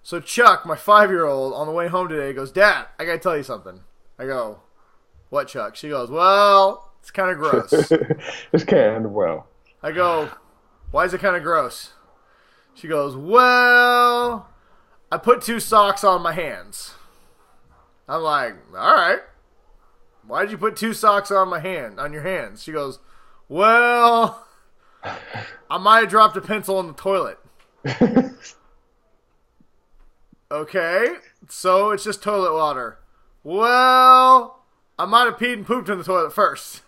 So Chuck, my 5-year-old, on the way home today goes, Dad, I gotta tell you something. I go, what, Chuck? She goes, well, it's kind of gross. It's kind of well. I go, why is it kind of gross? She goes, well, I put 2 socks on my hands. I'm like, all right. Why did you put 2 socks on your hands? She goes, well, I might have dropped a pencil in the toilet. Okay, so it's just toilet water. Well, I might have peed and pooped in the toilet first.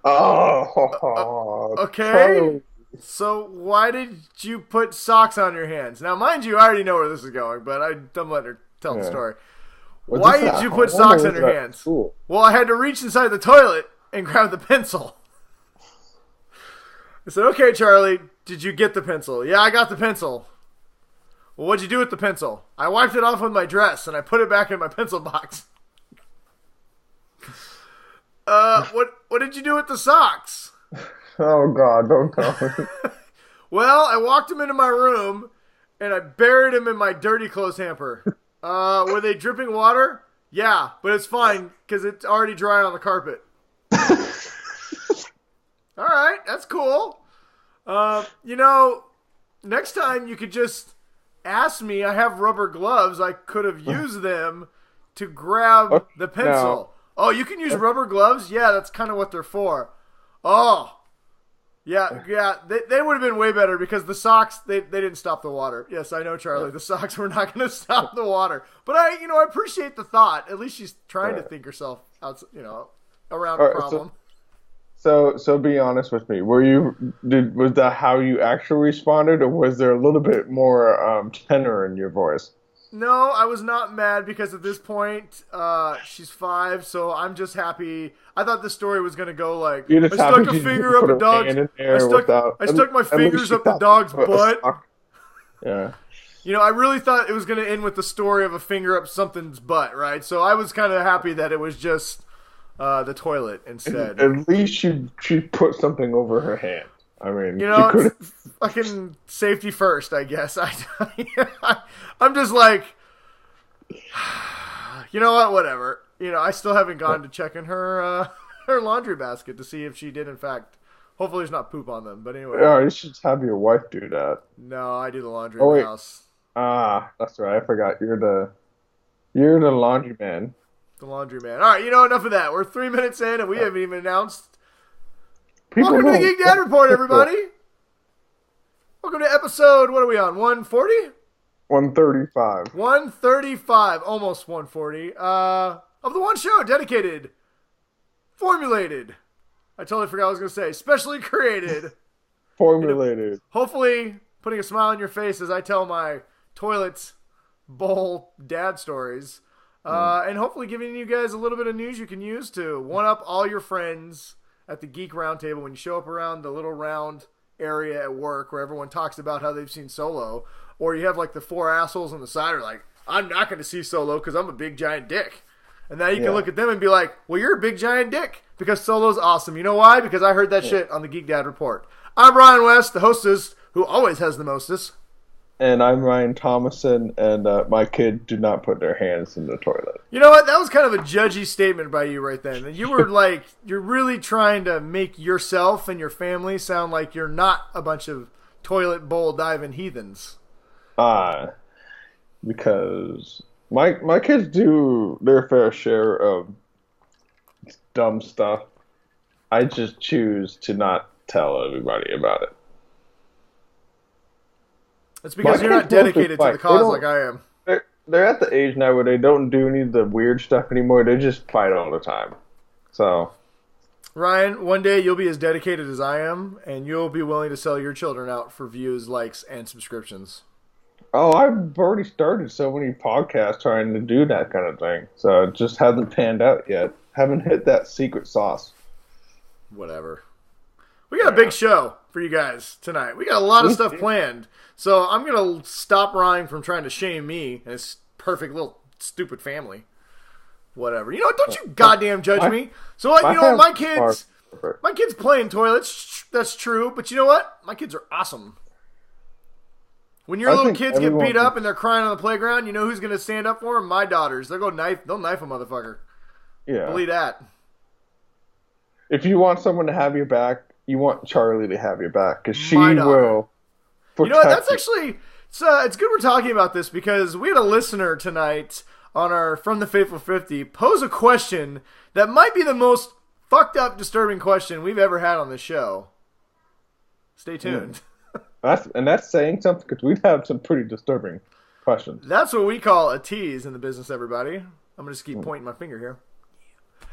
Oh, Okay, totally. so why did you put socks on your hands? Now, mind you, I already know where this is going, but I'm letting her tell the story. Why did you put socks on your hands? Cool. Well, I had to reach inside the toilet and grab the pencil. I said, okay, Charlie, did you get the pencil? Yeah, I got the pencil. Well, what'd you do with the pencil? I wiped it off with my dress, and I put it back in my pencil box. What did you do with the socks? Oh, God, don't tell me. Well, I walked them into my room, and I buried them in my dirty clothes hamper. Were they dripping water? Yeah, but it's fine, because it's already dry on the carpet. All right, that's cool. Next time you could just ask me. I have rubber gloves. I could have used them to grab the pencil. No. Oh, you can use rubber gloves? Yeah, that's kind of what they're for. Oh, yeah. They would have been way better because the socks, they didn't stop the water. Yes, I know, Charlie. The socks were not going to stop the water. But I appreciate the thought. At least she's trying to think herself out, around the problem. So be honest with me. Was that how you actually responded, or was there a little bit more tenor in your voice? No, I was not mad because at this point, she's 5, so I'm just happy. I thought this story was gonna go like You're I just stuck happy a finger up a dog's. I stuck my fingers up the dog's butt. Yeah. I really thought it was gonna end with the story of a finger up something's butt, right? So I was kind of happy that it was just the toilet instead. At least she put something over her hand. I mean, it's fucking safety first, I guess. I'm just like, you know what? Whatever. I still haven't gone to check in her her laundry basket to see if she did, in fact. Hopefully, there's not poop on them. But anyway. Yeah, you should have your wife do that. No, I do the laundry in the house. Ah, that's right. I forgot. You're the laundry man. The laundry man. All right, enough of that. We're 3 minutes in, and we haven't even announced. Welcome to the Geek Dad Report, everybody. Welcome to episode, what are we on, 140? 135. 135, almost 140, of the one show dedicated, formulated, I totally forgot what I was going to say, specially created. Formulated. Hopefully putting a smile on your face as I tell my toilet bowl dad stories. And hopefully giving you guys a little bit of news you can use to one-up all your friends at the Geek Roundtable when you show up around the little round area at work where everyone talks about how they've seen Solo, or you have like the 4 assholes on the side are like, I'm not going to see Solo because I'm a big giant dick. And now you can look at them and be like, well, you're a big giant dick because Solo's awesome. You know why? Because I heard that shit on the Geek Dad Report. I'm Ryan West, the hostess who always has the mostest. And I'm Ryan Thomason, and my kids do not put their hands in the toilet. You know what? That was kind of a judgy statement by you right then. You were like, you're really trying to make yourself and your family sound like you're not a bunch of toilet bowl diving heathens. Because my kids do their fair share of dumb stuff. I just choose to not tell everybody about it. It's because you're not dedicated to the cause like I am. They're at the age now where they don't do any of the weird stuff anymore. They just fight all the time. So, Ryan, one day you'll be as dedicated as I am, and you'll be willing to sell your children out for views, likes, and subscriptions. Oh, I've already started so many podcasts trying to do that kind of thing. So it just hasn't panned out yet. Haven't hit that secret sauce. Whatever. We got a big show for you guys tonight. We got a lot of stuff planned. So I'm going to stop Ryan from trying to shame me and his perfect little stupid family. Whatever. Don't you goddamn judge me. So my kids play in toilets. That's true. But you know what? My kids are awesome. When your little kids get beat up and they're crying on the playground, you know who's going to stand up for them? My daughters. They'll knife a motherfucker. Yeah. Believe that. If you want someone to have your back, you want Charlie to have your back because she will protect you. Know what? That's actually it's good we're talking about this because we had a listener tonight on our From the Faithful 50 pose a question that might be the most fucked up, disturbing question we've ever had on this show. Stay tuned. That's saying something because we've had some pretty disturbing questions. That's what we call a tease in the business, everybody. I'm going to just keep pointing my finger here.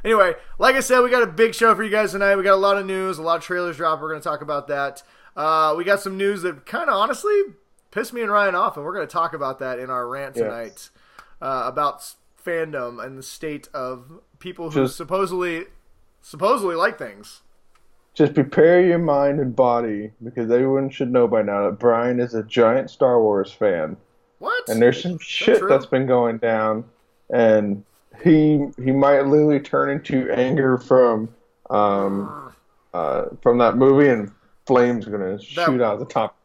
Anyway, like I said, we got a big show for you guys tonight. We got a lot of news, a lot of trailers dropped. We're going to talk about that. We got some news that kind of honestly pissed me and Ryan off, and we're going to talk about that in our rant tonight about fandom and the state of people who supposedly like things. Just prepare your mind and body, because everyone should know by now that Brian is a giant Star Wars fan. What? And there's some shit that's been going down, and he might literally turn into anger from that movie, and flames are gonna shoot out the top.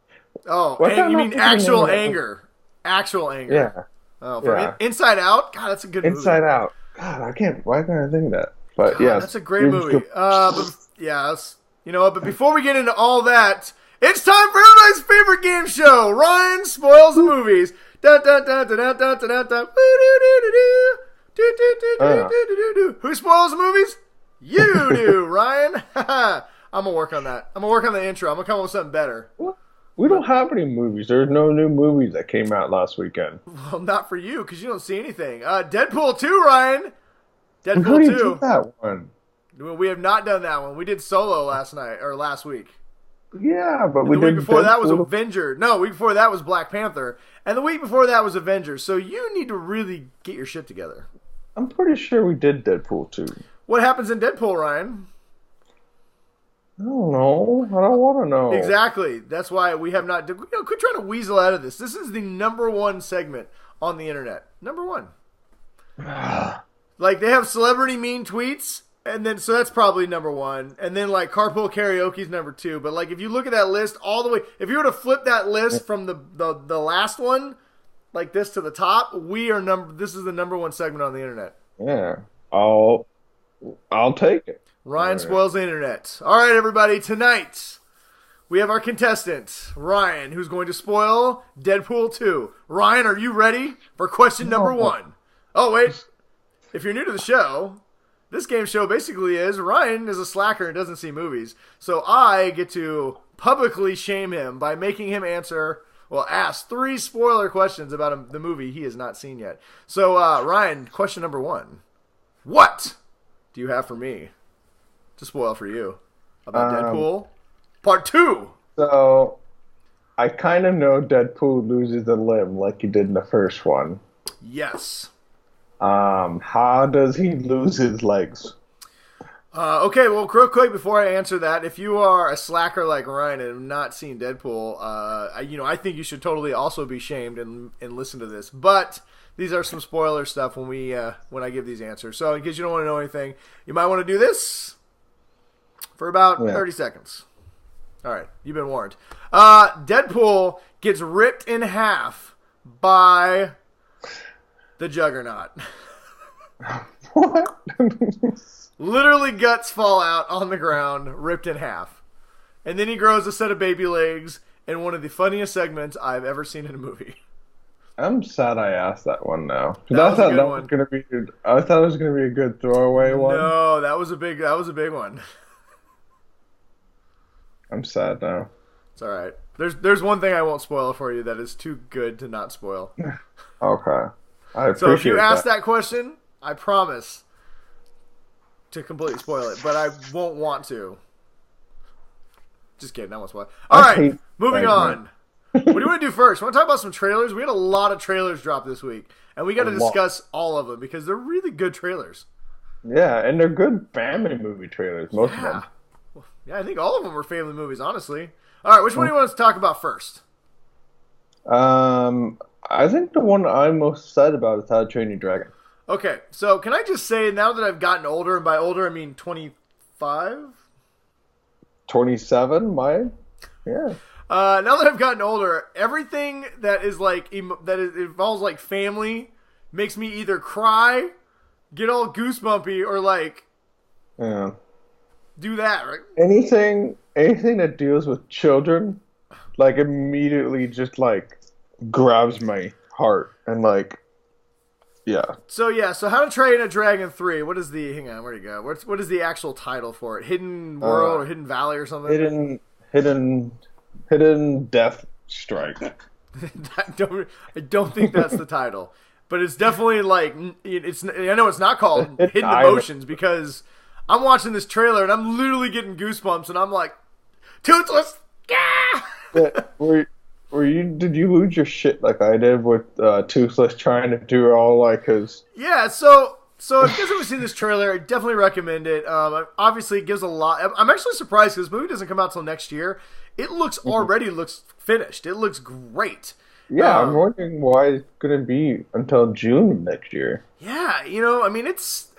Oh, and you mean actual anger? Actual anger? Yeah. Oh, from Inside Out. God, that's a good movie. Inside Out. God, I can't. Why can't I think of that? But yeah, that's a great movie. But before we get into all that, it's time for everybody's favorite game show. Ryan spoils the movies. Who spoils the movies? You do, Ryan. I'm gonna work on that. I'm gonna work on the intro. I'm gonna come up with something better. We don't have any movies. There's no new movies that came out last weekend. Well, not for you, because you don't see anything. Deadpool 2, Ryan. Deadpool 2. Did that one. We have not done that one. We did Solo last week. Yeah, but the week before that was Avengers. No, the week before that was Black Panther. And the week before that was Avengers. So you need to really get your shit together. I'm pretty sure we did Deadpool 2. What happens in Deadpool, Ryan? I don't know. I don't want to know. Exactly. That's why we have not... quit trying to weasel out of this. This is the #1 segment on the internet. #1. Like, they have celebrity mean tweets... And then, so that's probably #1. And then, like, Carpool Karaoke's #2. But, like, if you look at that list all the way, if you were to flip that list from the last one, like this to the top, this is the #1 segment on the internet. Yeah. I'll take it. Ryan spoils the internet. All right, everybody. Tonight, we have our contestant, Ryan, who's going to spoil Deadpool 2. Ryan, are you ready for question #1? Oh, wait. If you're new to the show... This game show basically is Ryan is a slacker and doesn't see movies. So I get to publicly shame him by making him ask 3 spoiler questions about the movie he has not seen yet. So, Ryan, question #1. What do you have for me to spoil for you about Deadpool Part 2? So, I kind of know Deadpool loses a limb like he did in the first one. Yes. How does he lose his legs? Okay, well, real quick before I answer that, if you are a slacker like Ryan and have not seen Deadpool, I think you should totally also be shamed and listen to this. But these are some spoiler stuff when I give these answers. So in case you don't want to know anything, you might want to do this for about 30 seconds. All right, you've been warned. Deadpool gets ripped in half by... the Juggernaut. What? Literally guts fall out on the ground, ripped in half. And then he grows a set of baby legs in one of the funniest segments I've ever seen in a movie. I'm sad I asked that one now. I thought it was going to be a good throwaway one. No, that was a big one. I'm sad now. It's all right. There's one thing I won't spoil for you that is too good to not spoil. Okay. So if you ask that question, I promise to completely spoil it, but I won't want to. Just kidding, I won't spoil it. All right, moving on. What do you want to do first? Want to talk about some trailers? We had a lot of trailers drop this week, and we got to discuss all of them because they're really good trailers. Yeah, and they're good family movie trailers, most of them. Yeah, I think all of them were family movies, honestly. All right, which one do you want us to talk about first? I think the one I'm most excited about is How to Train Your Dragon. Okay, so can I just say, now that I've gotten older, and by older I mean 25? 27, yeah. Now that I've gotten older, everything that is like involves like family makes me either cry, get all goosebumpy, or like Yeah. do that. Right? Anything that deals with children, like immediately just like grabs my heart and like, yeah. So How to Train a Dragon 3. What is the? Hang on, where'd it go? What is the actual title for it? Hidden World or Hidden Valley or something? Hidden Death Strike. I don't think that's the title, but it's definitely like it's. I know it's not called Hidden Emotions because I'm watching this trailer and I'm literally getting goosebumps and I'm like, Toothless. Did you lose your shit like I did with Toothless trying to do all like his? Yeah, so if you guys haven't seen this trailer, I definitely recommend it. Obviously, it gives a lot. I'm actually surprised because this movie doesn't come out till next year. It already looks finished. It looks great. Yeah, I'm wondering why it's gonna be until June of next year. Yeah, it's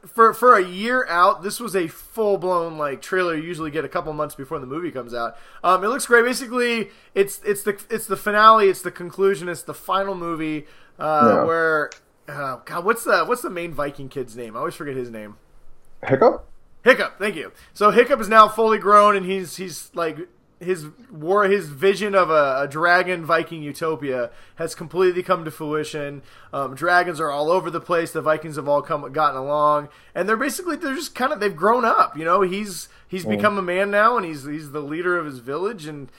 for a year out. This was a full blown like trailer. You usually get a couple months before the movie comes out. It looks great. Basically, it's the finale. It's the conclusion. It's the final movie where God, what's the main Viking kid's name? I always forget his name. Hiccup. Thank you. So Hiccup is now fully grown, and he's like. His vision of a dragon Viking utopia has completely come to fruition. Dragons are all over the place. The Vikings have all gotten along, and they've grown up. He's become a man now, and he's the leader of his village, and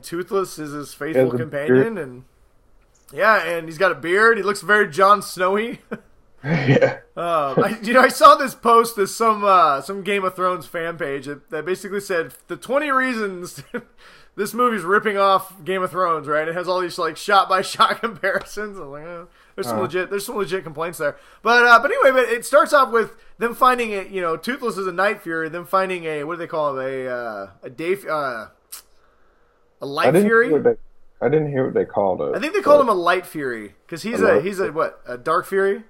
Toothless is his faithful companion, and he's got a beard. He looks very Jon Snowy. Yeah. I saw this post as some Game of Thrones fan page that basically said the 20 reasons this movie's ripping off Game of Thrones, right? It has all these like shot by shot comparisons. I'm like, there's some legit complaints there. But anyway, it starts off with them finding it. Toothless is a Night Fury. Them finding what do they call him? A Light Fury. I didn't hear what they called it. I think they called him a Light Fury because he's a Dark Fury.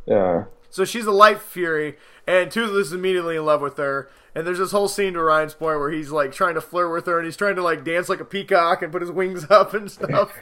Yeah. So she's a Light Fury, and Toothless is immediately in love with her. And there's this whole scene to Ryan's point where he's like trying to flirt with her, and he's trying to like dance like a peacock and put his wings up and stuff.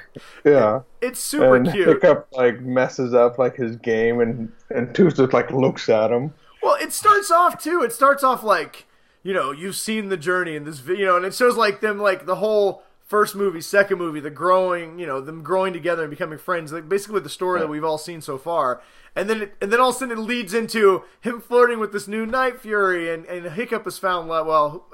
Yeah, it's super cute. Hiccup like messes up like his game, and Toothless like looks at him. Well, it starts off too. It starts off like you've seen the journey in this video, and it shows like them like the whole. First movie, second movie, the growing, them growing together and becoming friends, like basically the story that we've all seen so far. And then all of a sudden it leads into him flirting with this new Night Fury, and Hiccup has found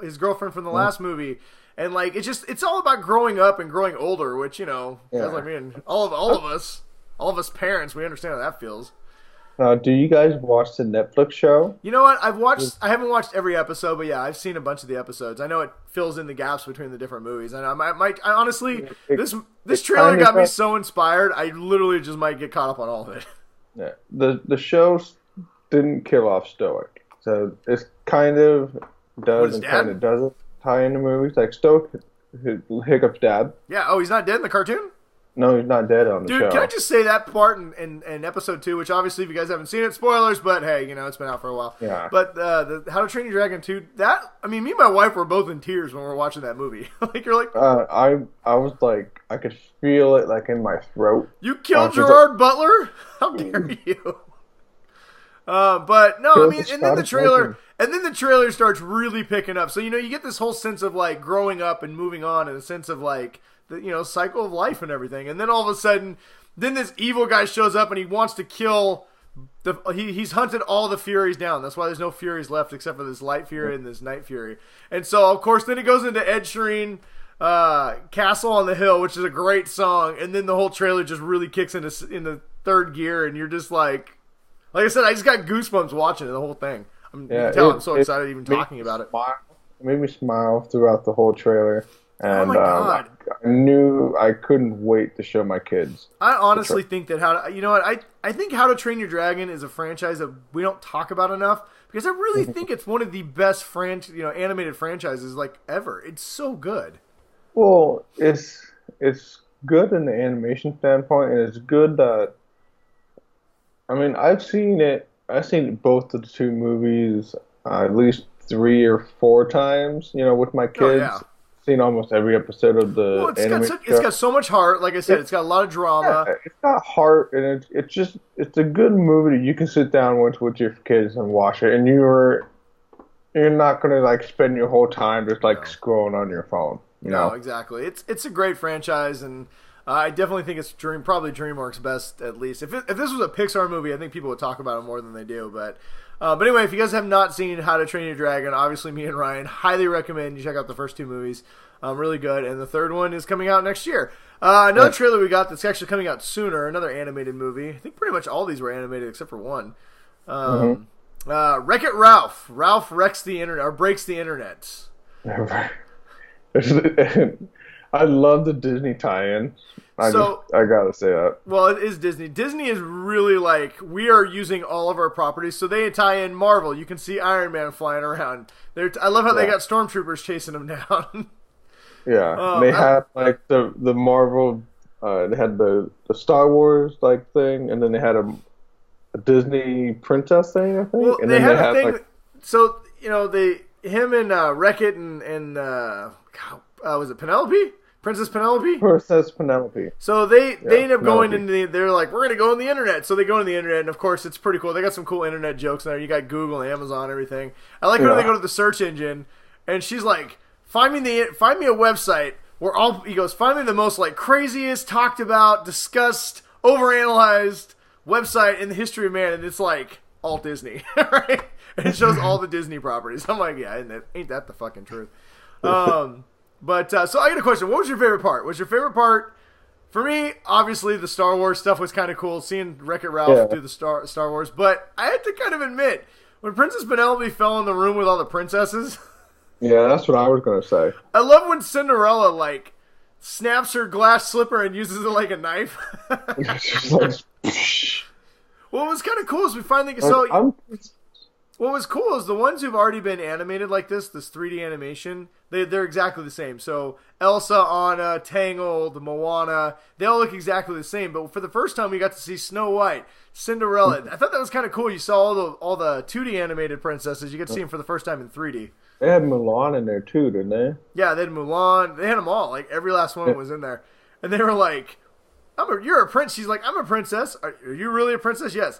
his girlfriend from the last movie, and like it's all about growing up and growing older, which guys like me and all of us parents, we understand how that feels. Do you guys watch the Netflix show? You know what? I haven't watched every episode, but yeah, I've seen a bunch of the episodes. I know it fills in the gaps between the different movies, and I honestly, this trailer got me so inspired. I literally just might get caught up on all of it. Yeah, the show didn't kill off Stoic, so it's kind of does and kind of doesn't tie into movies. Like Stoic, Hiccup's dad. Yeah. Oh, he's not dead in the cartoon. No, he's not dead on the show. Dude, can I just say that part in episode 2, which obviously if you guys haven't seen it, spoilers, but hey, it's been out for a while. Yeah. But the How to Train Your Dragon 2, me and my wife were both in tears when we were watching that movie. Like, you're like... I was like, I could feel it like in my throat. You killed Gerard Butler? How dare you? But no, and then the trailer starts really picking up. So, you get this whole sense of like growing up and moving on, and a sense of like the cycle of life and everything. And then all of a sudden, this evil guy shows up and he wants to kill he's hunted all the Furies down. That's why there's no Furies left except for this Light Fury and this Night Fury. And so of course then it goes into Ed Sheeran Castle on the Hill, which is a great song, and then the whole trailer just really kicks into third gear, and you're just like I said, I just got goosebumps watching it, the whole thing. You can tell I'm so excited even talking about it. It made me smile throughout the whole trailer. And, oh my God. I knew I couldn't wait to show my kids. I honestly think that I think How to Train Your Dragon is a franchise that we don't talk about enough, because I really think it's one of the best animated franchises like ever. It's so good. Well, it's good in the animation standpoint, and it's good that I've seen both of the two movies at least 3 or 4 times, with my kids. Oh, yeah. seen almost every episode of Well, the animated show. it's got so much heart. Like I said, it's got a lot of drama. Yeah, it's got heart, and it's a good movie that you can sit down with your kids and watch it, and you're not gonna like spend your whole time just like scrolling on your phone. No, exactly. It's a great franchise, and I definitely think it's probably DreamWorks' best, at least. If this was a Pixar movie, I think people would talk about it more than they do. But anyway, if you guys have not seen How to Train Your Dragon, obviously me and Ryan highly recommend you check out the first 2 movies. Really good, and the third one is coming out next year. Another trailer we got that's actually coming out sooner, another animated movie. I think pretty much all these were animated except for one. Wreck-It Ralph. Ralph wrecks the internet, or breaks the internet. I love the Disney tie-in. I gotta say that. Well, it is Disney. Disney is really like, we are using all of our properties, so they tie in Marvel. You can see Iron Man flying around. I love how they got stormtroopers chasing him down. Yeah, they had like the Marvel. They had the Star Wars like thing, and then they had a Disney princess thing, I think. Well, and they then had a thing. like, so him and Wreck-It and was it Penelope? Princess Penelope? Princess Penelope. So they end up going into they're like, we're gonna go on the internet. So they go on the internet, and of course it's pretty cool. They got some cool internet jokes in there. You got Google and Amazon, everything. I like how they go to the search engine, and she's like, find me a website where he goes, find me the most like craziest, talked about, discussed, overanalyzed website in the history of man, and it's like all Disney, right? And it shows all the Disney properties. I'm like, yeah, ain't that the fucking truth? But so I got a question. What was your favorite part? Was your favorite part, for me, obviously the Star Wars stuff was kind of cool, seeing Wreck-It Ralph do the Star Wars. But I had to kind of admit, when Princess Penelope fell in the room with all the princesses. Yeah, that's what I was gonna say. I love when Cinderella like snaps her glass slipper and uses it like a knife. What was kind of cool is we finally what was cool is the ones who've already been animated like this 3D animation, they're exactly the same. So Elsa, Anna, Tangled, Moana, they all look exactly the same. But for the first time, we got to see Snow White, Cinderella. I thought that was kind of cool. You saw all the 2D animated princesses. You get to see them for the first time in 3D. They had Mulan in there too, didn't they? Yeah, they had Mulan. They had them all. Like every last one was in there, and they were like, "You're a prince." She's like, "I'm a princess." Are you really a princess? Yes.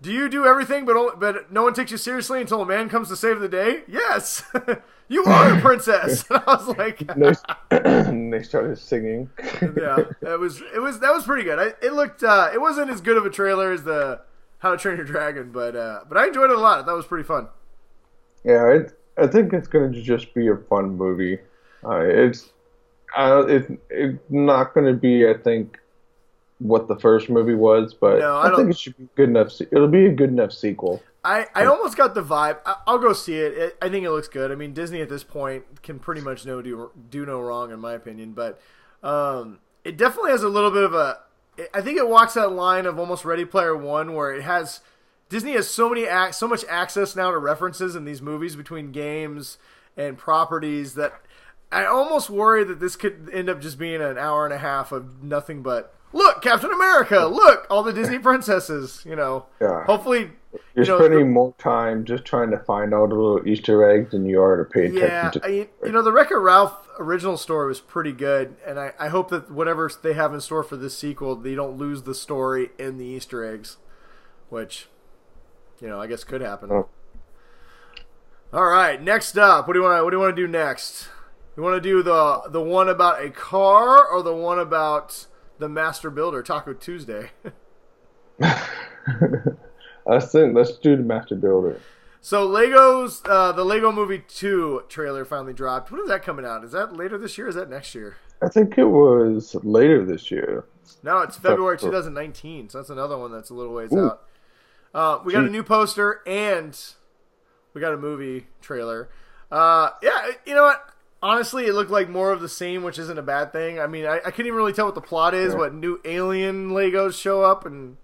Do you do everything, but no one takes you seriously until a man comes to save the day? Yes. You are a princess. And I was like, they started singing. Yeah, that was pretty good. It looked it wasn't as good of a trailer as the How to Train Your Dragon, but I enjoyed it a lot. I thought it was pretty fun. Yeah, I think it's going to just be a fun movie. It's not going to be, I think, what the first movie was, but no, I think it should be good enough. It'll be a good enough sequel. I almost got the vibe. I'll go see it. I think it looks good. I mean, Disney at this point can pretty much do no wrong, in my opinion. But it definitely has a little bit of a. I think it walks that line of almost Ready Player One, where Disney has so much access now to references in these movies between games and properties that I almost worry that this could end up just being an hour and a half of nothing but. Look, Captain America! Look, all the Disney princesses. Yeah. Hopefully, you're spending more time just trying to find all the little Easter eggs than you are to pay attention to. The Wreck-It Ralph original story was pretty good, and I hope that whatever they have in store for this sequel, they don't lose the story in the Easter eggs, which, I guess could happen. Oh. All right, next up, what do you want to do next? You want to do the one about a car or the one about the Master Builder, Taco Tuesday? Let's do the Master Builder. So the Lego Movie 2 trailer finally dropped. When is that coming out? Is that later this year or is that next year? I think it was later this year. No, it's February 2019, so that's another one that's a little ways out. We got a new poster and we got a movie trailer. You know what? Honestly, it looked like more of the same, which isn't a bad thing. I mean, I couldn't even really tell what the plot is. Yeah. What new alien Legos show up and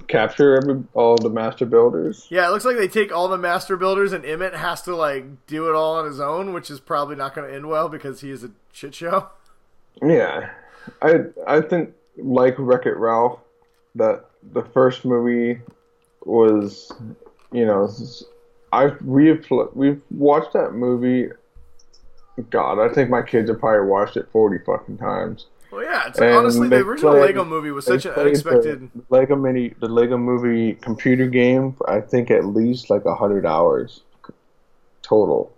capture all the Master Builders. Yeah, it looks like they take all the Master Builders, and Emmett has to do it all on his own, which is probably not going to end well because he is a shit show. Yeah, I think like Wreck-It Ralph, that the first movie was, we've watched that movie God, I think my kids have probably watched it 40 fucking times. Well, yeah. It's And honestly, the original Lego movie was such an unexpected. The Lego Movie computer game. I think at least like 100 hours total.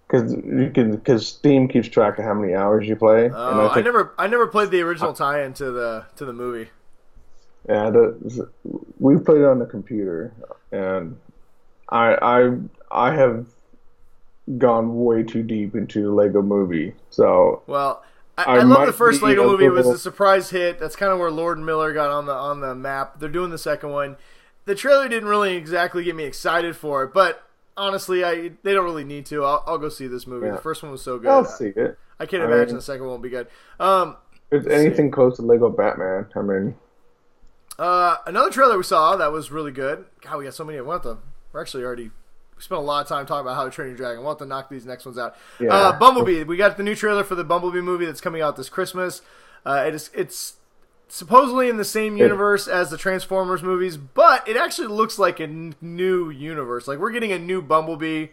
Because Steam keeps track of how many hours you play. And Oh, I never played the original tie-in to the movie. Yeah, we played it on the computer, and I have gone way too deep into the Lego Movie. So well, I love the first Lego movie. It was little... a surprise hit. That's kind of where Lord and Miller got on the map. They're doing the second one. The trailer didn't really exactly get me excited for it, but honestly, they don't really need to. I'll go see this movie. Yeah. The first one was so good. I'll see it. I can't imagine the second one won't be good. If it's anything close to Lego Batman, I mean. Another trailer we saw that was really good. God, we got so many. We spent a lot of time talking about How to Train Your Dragon. We'll have to knock these next ones out. Yeah. Bumblebee. We got the new trailer for the Bumblebee movie that's coming out this Christmas. It's supposedly in the same universe as the Transformers movies, but it actually looks like a new universe. Like, we're getting a new Bumblebee.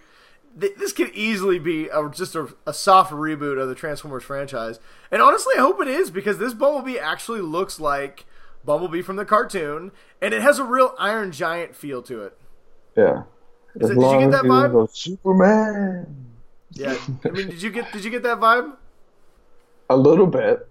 This could easily be just a soft reboot of the Transformers franchise. And honestly, I hope it is, because this Bumblebee actually looks like Bumblebee from the cartoon, and it has a real Iron Giant feel to it. Yeah. Did you get that vibe? Superman. Yeah. I mean, did you get that vibe? A little bit.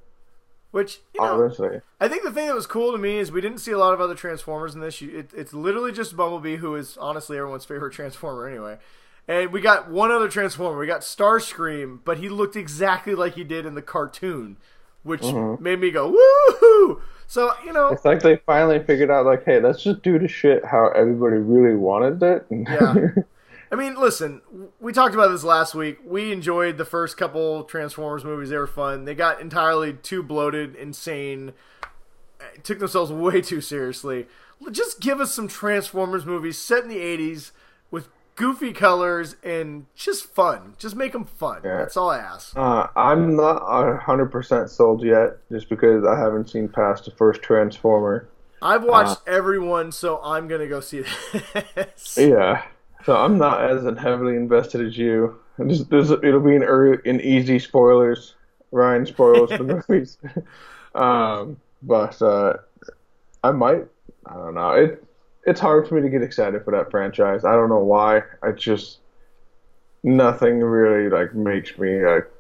Which, honestly, I think the thing that was cool to me is we didn't see a lot of other Transformers in this. It's literally just Bumblebee, who is honestly everyone's favorite Transformer anyway. And we got one other Transformer. We got Starscream, but he looked exactly like he did in the cartoon, which made me go, woohoo! So, it's like they finally figured out, like, hey, let's just do the shit how everybody really wanted it. Yeah. I mean, listen, we talked about this last week. We enjoyed the first couple Transformers movies. They were fun. They got entirely too bloated, insane, took themselves way too seriously. Just give us some Transformers movies set in the 80s with goofy colors and just fun. Just make them fun. Yeah. That's all I ask. I'm not 100% sold yet, just because I haven't seen past the first Transformer. I've watched everyone, so I'm going to go see this. Yeah. So I'm not as heavily invested as you. It'll be in easy spoilers. Ryan spoils the movies. But I might. I don't know. It's hard for me to get excited for that franchise. I don't know why. Nothing really makes me like.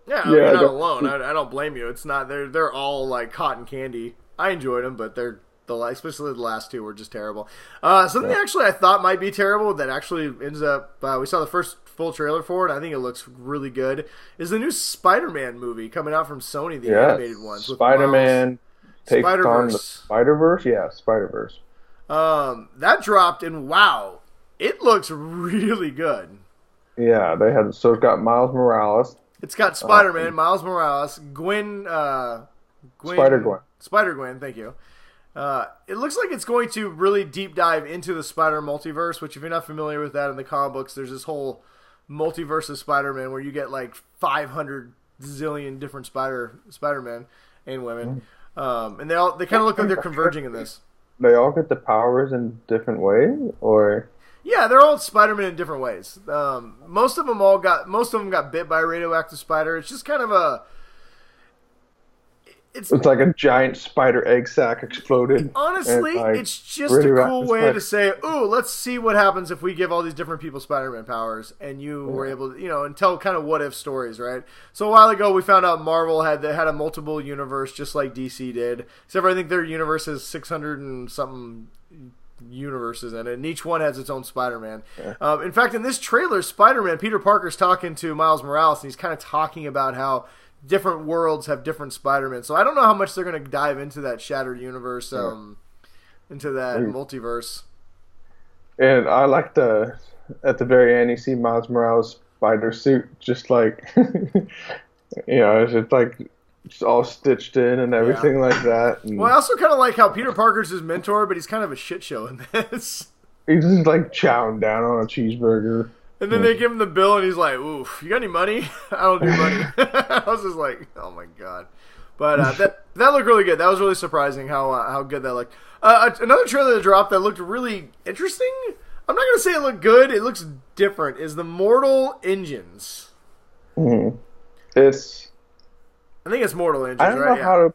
Yeah, you're not alone. I don't blame you. It's not. They're all like cotton candy. I enjoyed them, but especially the last two were just terrible. Something actually I thought might be terrible that actually ends up. We saw the first full trailer for it. I think it looks really good. Is the new Spider-Man movie coming out from Sony? The animated ones. Spider-Man takes on the Spider-Verse. Yeah, Spider-Verse. That dropped, and wow, it looks really good. Yeah, it's got Miles Morales. It's got Spider-Man, Miles Morales, Spider-Gwen, thank you. It looks like it's going to really deep dive into the Spider multiverse, which if you're not familiar with that in the comic books, there's this whole multiverse of Spider-Man where you get like 500 zillion different Spider-Men and women. And they kind of look like they're converging in this. They all get the powers in different ways, or? Yeah, they're all Spider-Man in different ways. Most of them got bit by a radioactive spider. It's just kind of it's like a giant spider egg sac exploded. Honestly, it's just a cool way to say, "Ooh, let's see what happens if we give all these different people Spider-Man powers," and you were able to, and tell kind of what if stories, right? So a while ago, we found out Marvel had a multiple universe, just like DC did. Except for I think their universe has 600 and something universes in it, and each one has its own Spider-Man. Yeah. In fact, in this trailer, Spider-Man, Peter Parker's talking to Miles Morales, and he's kind of talking about how different worlds have different Spider-Man. So I don't know how much they're going to dive into that shattered universe, into that multiverse. And I like at the very end, you see Miles Morales' spider suit, just like, it's like just all stitched in and everything like that. And well, I also kind of like how Peter Parker's his mentor, but he's kind of a shit show in this. He's just like chowing down on a cheeseburger. And then they give him the bill, and he's like, "Oof, you got any money?" I don't do money. I was just like, "Oh my god!" But that looked really good. That was really surprising how good that looked. Another trailer that dropped that looked really interesting. I'm not gonna say it looked good. It looks different. Is the Mortal Engines? Mhm. It's I think it's Mortal Engines, I don't know right? Yeah. how to.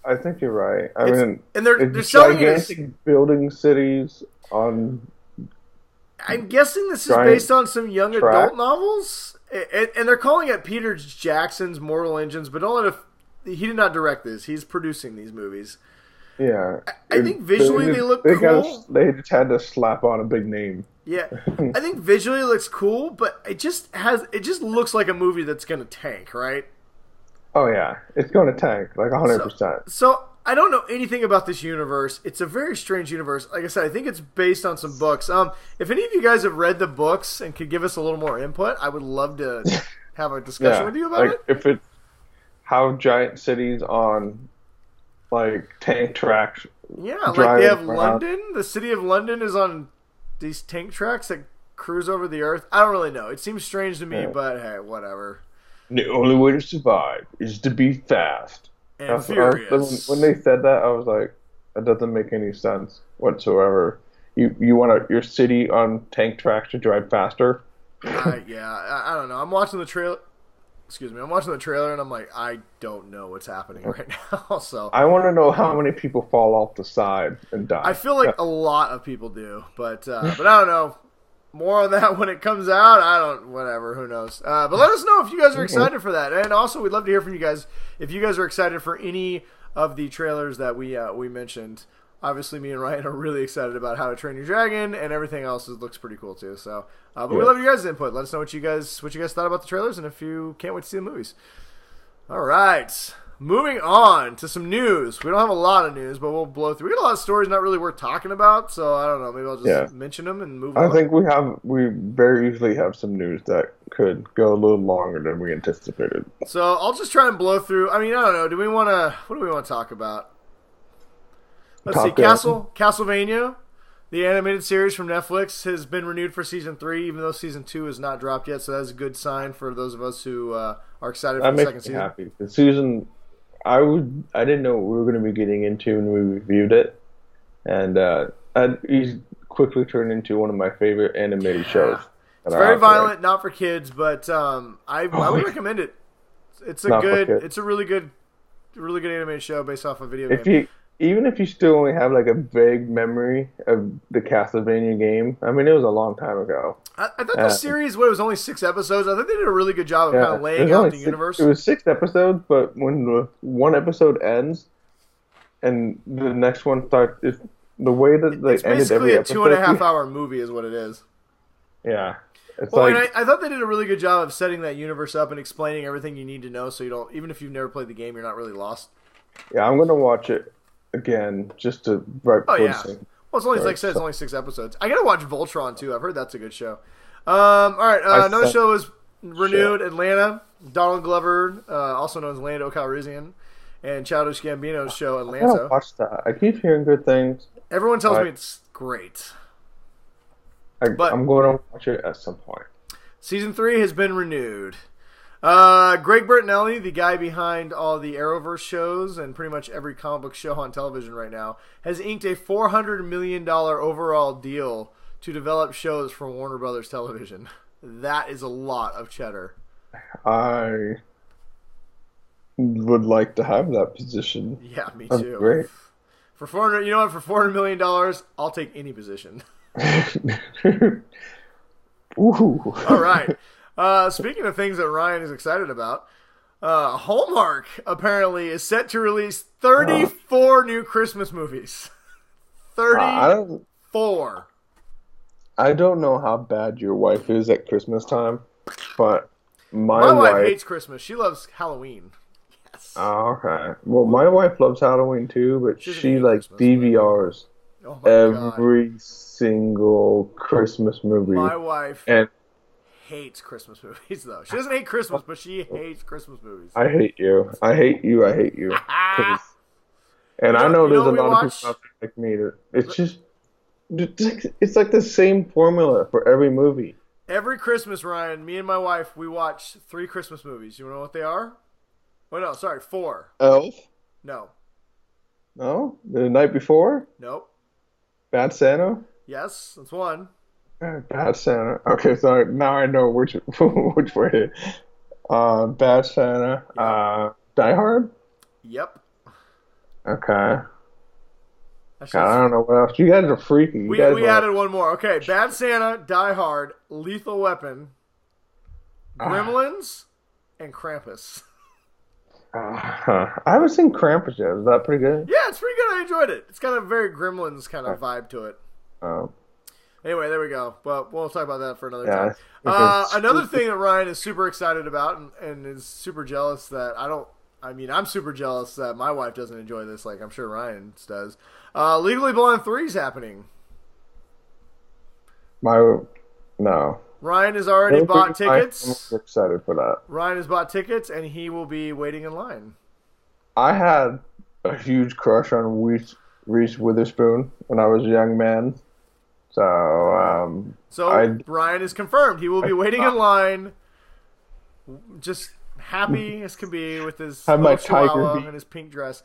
I think you're right. I mean, And they're it's selling it as, gigantic building cities on I'm guessing this is giant based on some young track. adult novels, and they're calling it Peter Jackson's Mortal Engines, but don't let it. He did not direct this. He's producing these movies. Yeah, I think visually they look cool. They just had to slap on a big name. Yeah, I think visually it looks cool, but it just looks like a movie that's gonna tank, right? Oh yeah, it's going to tank like 100%. So I don't know anything about this universe. It's a very strange universe. Like I said, I think it's based on some books. If any of you guys have read the books and could give us a little more input, I would love to have a discussion with you about it. If it's how giant cities on like tank tracks. Yeah, like they have around. London. The city of London is on these tank tracks that cruise over the earth. I don't really know. It seems strange to me, but hey, whatever. The only way to survive is to be fast. And furious. When they said that, I was like, that doesn't make any sense whatsoever. You want your city on tank tracks to drive faster? Yeah, I don't know. I'm watching the trailer. Excuse me. I'm watching the trailer and I'm like, I don't know what's happening right now. So I want to know how many people fall off the side and die. I feel like a lot of people do, but I don't know. More on that when it comes out. Whatever, who knows. But let us know if you guys are excited for that. And also, we'd love to hear from you guys if you guys are excited for any of the trailers that we mentioned. Obviously, me and Ryan are really excited about How to Train Your Dragon, and everything else looks pretty cool too. So, but we love you guys' input. Let us know what you guys thought about the trailers, and if you can't wait to see the movies. All right, moving on to some news. We don't have a lot of news, but we'll blow through. We got a lot of stories not really worth talking about, so I don't know. Maybe I'll just mention them and move on. I think we very easily have some news that could go a little longer than we anticipated. So I'll just try and blow through. I mean, I don't know. What do we want to talk about? Let's see. Castlevania, the animated series from Netflix, has been renewed for season 3, even though season 2 is not dropped yet. So that's a good sign for those of us who are excited for the second season. Happy. The season, I didn't know what we were going to be getting into when we reviewed it, and he's quickly turned into one of my favorite animated shows. It's very violent, not for kids, but I would recommend it. It's a really good animated show based off a video game. Even if you still only have like a vague memory of the Castlevania game, I mean, it was a long time ago. I thought the series, it was only 6 episodes. I think they did a really good job of kind of laying out the universe. It was 6 episodes, but when the one episode ends and the next one starts, the way that they ended every episode. It's basically a 2.5-hour movie is what it is. Yeah. And I thought they did a really good job of setting that universe up and explaining everything you need to know, so you don't, even if you've never played the game, you're not really lost. Yeah, I'm going to watch it again, just to Well, it's only, like I said, it's only 6 episodes. I gotta watch Voltron too. I've heard that's a good show. All right, another show is renewed. Atlanta. Donald Glover, also known as Lando Calrissian, and Childish Gambino's show Atlanta. I gotta watch that. I keep hearing good things. Everyone tells me it's great. I'm going to watch it at some point. Season 3 has been renewed. Greg Bertinelli, the guy behind all the Arrowverse shows and pretty much every comic book show on television right now, has inked a $400 million overall deal to develop shows for Warner Brothers Television. That is a lot of cheddar. I would like to have that position. Yeah, me too. Great. For $400 million, I'll take any position. Ooh. All right. Speaking of things that Ryan is excited about, Hallmark apparently is set to release 34 new Christmas movies. 34. I don't know how bad your wife is at Christmas time, but my wife hates Christmas. She loves Halloween. Yes. Oh, okay. Well, my wife loves Halloween too, but she like DVRs every single Christmas movie. My wife hates Christmas movies, though. She doesn't hate Christmas, but she hates Christmas movies. I hate you. I hate you. And I know there's a lot of people out there like me. It's just, it's like the same formula for every movie. Every Christmas, Ryan, me and my wife, we watch 3 Christmas movies. You know what they are? Oh, no, sorry, 4. Elf? No. No? The Night Before? Nope. Bad Santa? Yes, that's one. Bad Santa. Okay, so now I know which way. Bad Santa. Die Hard. Yep. Okay. That's God, I just, don't know what else. You guys are freaky. we added one more. Okay, Bad Santa, Die Hard, Lethal Weapon, Gremlins, and Krampus. I haven't seen Krampus yet. Is that pretty good? Yeah, it's pretty good. I enjoyed it. It's got a very Gremlins kind of vibe to it. Anyway, there we go. But we'll talk about that for another time. Another thing that Ryan is super excited about and is super jealous that I'm super jealous that my wife doesn't enjoy this like I'm sure Ryan does. Legally Blonde 3 is happening. No. Ryan has already bought tickets. I'm excited for that. Ryan has bought tickets, and he will be waiting in line. I had a huge crush on Reese Witherspoon when I was a young man. So Ryan is confirmed. He will be waiting in line, just happy as can be with his chihuahua and his pink dress.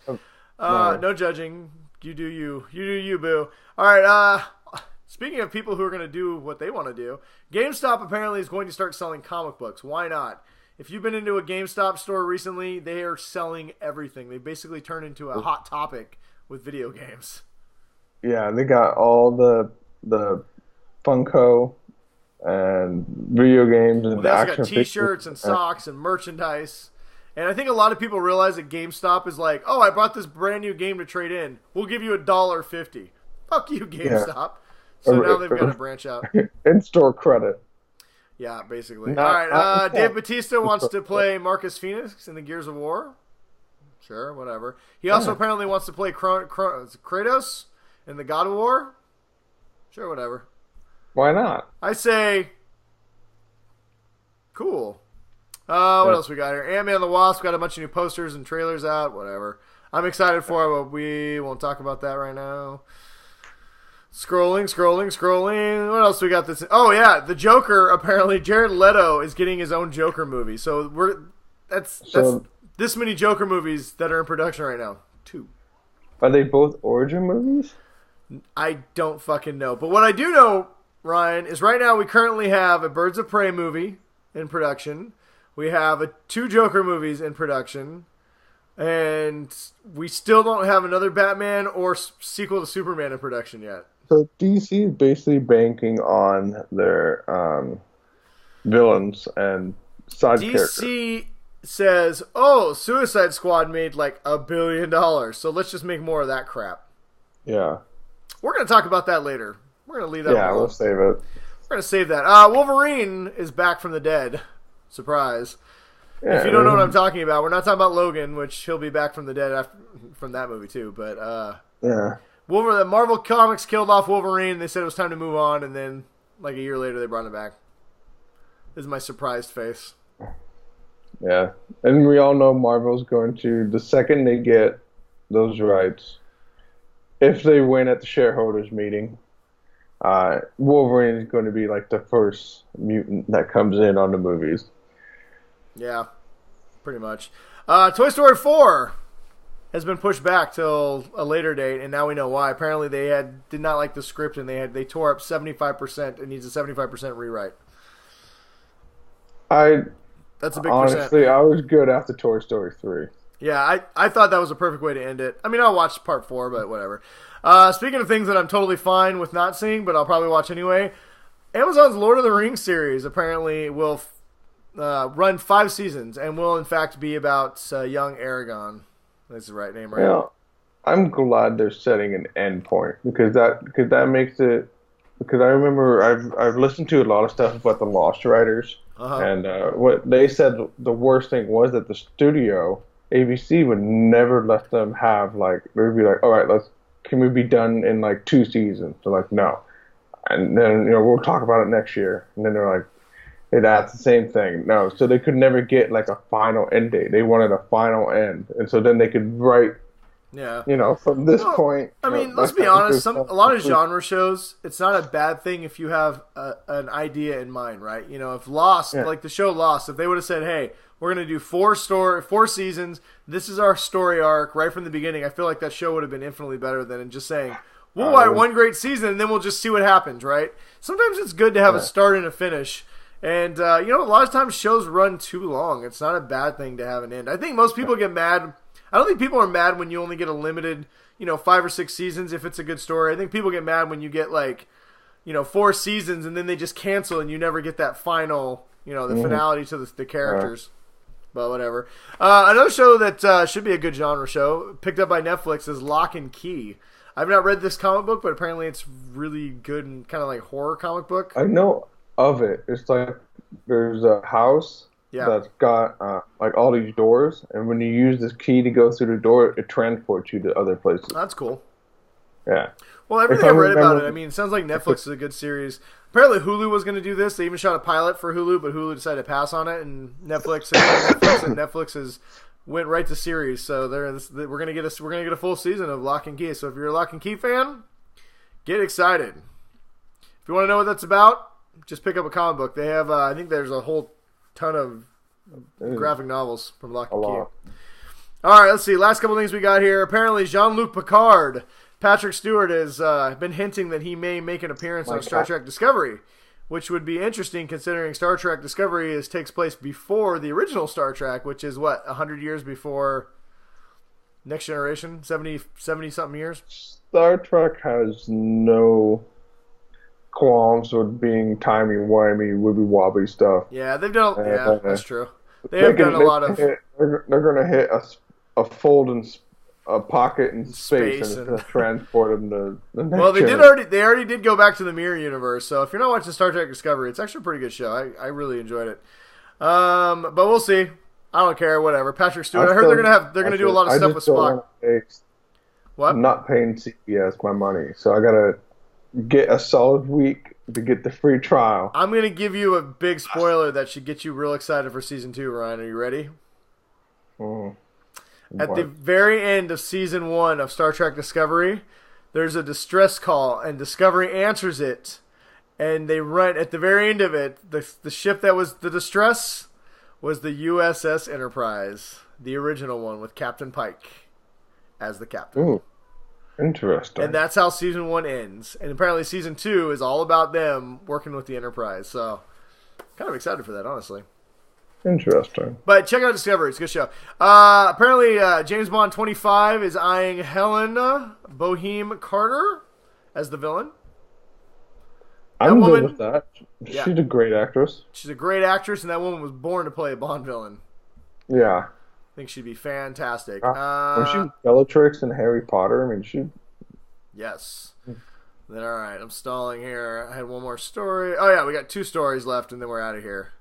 No judging. You do you. You do you, boo. All right. Speaking of people who are going to do what they want to do, GameStop apparently is going to start selling comic books. Why not? If you've been into a GameStop store recently, they are selling everything. They basically turned into a hot topic with video games. Yeah, they got all the Funko and video games and they also action got T-shirts and socks and merchandise. And I think a lot of people realize that GameStop is like, oh, I brought this brand new game to trade in. We'll give you $1.50. Fuck you, GameStop. Yeah. So now they've got to branch out. In-store credit. Yeah, basically. All right, Dave Bautista wants to play Marcus Phoenix in the Gears of War. Sure, whatever. He also apparently wants to play Kratos in the God of War. Sure, whatever. Why not? I say, cool. What else we got here? Ant-Man and the Wasp got a bunch of new posters and trailers out. Whatever. I'm excited for it, but we won't talk about that right now. Scrolling. What else we got? Oh yeah, the Joker. Apparently, Jared Leto is getting his own Joker movie. So that's this many Joker movies that are in production right now. 2. Are they both origin movies? I don't fucking know. But what I do know, Ryan, is right now we currently have a Birds of Prey movie in production. We have 2 Joker movies in production. And we still don't have another Batman or sequel to Superman in production yet. So DC is basically banking on their villains and side characters. DC says, oh, Suicide Squad made like $1 billion, so let's just make more of that crap. Yeah. We're going to talk about that later. We're going to leave that alone. We'll save it. We're going to save that. Wolverine is back from the dead. Surprise. Yeah, if you don't know what I'm talking about, we're not talking about Logan, which he'll be back from the dead from that movie too. But yeah, Wolverine. Marvel Comics killed off Wolverine. They said it was time to move on, and then like a year later, they brought him back. This is my surprised face. Yeah, and we all know Marvel's going to, the second they get those rights, if they win at the shareholders meeting, Wolverine is going to be like the first mutant that comes in on the movies. Yeah, pretty much. Toy Story 4 has been pushed back till a later date, and now we know why. Apparently, they did not like the script, and they tore up 75%. It needs a 75% rewrite. That's a big honestly, I was good after Toy Story 3. Yeah, I thought that was a perfect way to end it. I mean, I'll watch part 4, but whatever. Speaking of things that I'm totally fine with not seeing, but I'll probably watch anyway, Amazon's Lord of the Rings series apparently will run 5 seasons and will in fact be about young Aragorn. That's the right name, right? Yeah, I'm glad they're setting an end point because that makes it. Because I remember I've listened to a lot of stuff about the Lost Writers, and what they said the worst thing was that the studio ABC would never let them have they'd be like, all right, can we be done in 2 seasons? They're like, no, and then we'll talk about it next year, and then they're like. That's the same thing. No, so they could never get a final end date. They wanted a final end, and so then they could write. Yeah. From this point. I mean, let's be honest. A lot of genre shows, it's not a bad thing if you have an idea in mind, right? If Lost, like the show Lost, if they would have said, "Hey, we're going to do 4 seasons. This is our story arc right from the beginning," I feel like that show would have been infinitely better than just saying, "We'll write one great season and then we'll just see what happens," right? Sometimes it's good to have a start and a finish. And, a lot of times shows run too long. It's not a bad thing to have an end. I think most people get mad. I don't think people are mad when you only get a limited, 5 or 6 seasons if it's a good story. I think people get mad when you get, 4 seasons and then they just cancel and you never get that final, the finality to the characters. But whatever. Another show that should be a good genre show, picked up by Netflix, is Lock and Key. I've not read this comic book, but apparently it's really good and kind of like horror comic book. I know of it. It's like there's a house that's got all these doors, and when you use this key to go through the door, it transports you to other places. That's cool. Yeah. Well, everything I've read about it, it sounds like Netflix is a good series. Apparently Hulu was going to do this. They even shot a pilot for Hulu, but Hulu decided to pass on it, and Netflix went right to series. So we're going to get a full season of Lock and Key. So if you're a Lock and Key fan, get excited. If you want to know what that's about, just pick up a comic book. They have, I think there's a whole ton of graphic novels from Lock and Key. All right, let's see. Last couple things we got here. Apparently Jean-Luc Picard, Patrick Stewart, has been hinting that he may make an appearance on Star Trek Discovery, which would be interesting considering Star Trek Discovery takes place before the original Star Trek, which is, 100 years before Next Generation? 70-something years? Star Trek has no qualms with being timey-wimey, wibby-wobbly stuff. Yeah, they've done... that's true. They have done a lot of... They're going to hit a fold in a pocket in space and transport them to the next. Well, they already did go back to the Mirror Universe. So if you're not watching Star Trek Discovery, it's actually a pretty good show. I really enjoyed it. But we'll see. I don't care. Whatever. Patrick Stewart. I heard they're gonna do a lot of stuff with Spock. What? I'm not paying CBS my money, so I gotta get a solid week to get the free trial. I'm gonna give you a big spoiler that should get you real excited for season 2. Ryan, are you ready? At the very end of Season 1 of Star Trek Discovery, there's a distress call, and Discovery answers it. And they run, at the very end of it, the ship that was the distress was the USS Enterprise, the original one with Captain Pike as the captain. Ooh, interesting. And that's how Season 1 ends. And apparently Season 2 is all about them working with the Enterprise. So, kind of excited for that, honestly. Interesting. But check out Discovery. It's a good show. Apparently, James Bond 25 is eyeing Helena Bonham Carter as the villain. I'm good with that. She's a great actress. She's a great actress, and that woman was born to play a Bond villain. Yeah. I think she'd be fantastic. Was she Bellatrix in Harry Potter? I mean, she... Yes. Then, all right, I'm stalling here. I had one more story. Oh, yeah, we got 2 stories left, and then we're out of here.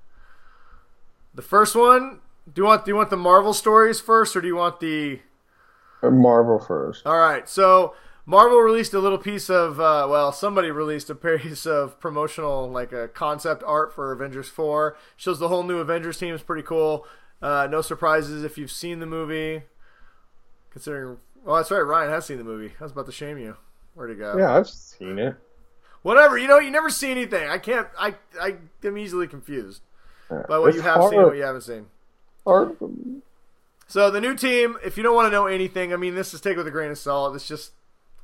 The first one, do you want the Marvel stories first, or do you want the... Marvel first. All right, so Marvel released a little piece of, somebody released a piece of promotional, like a concept art for Avengers 4. Shows the whole new Avengers team. Is pretty cool. No surprises if you've seen the movie. Considering, well, that's right, Ryan has seen the movie. I was about to shame you. Where'd it go? Yeah, I've seen it. Whatever, you never see anything. I am easily confused by what you have seen and what you haven't seen. So the new team, if you don't want to know anything, this is take with a grain of salt. It's just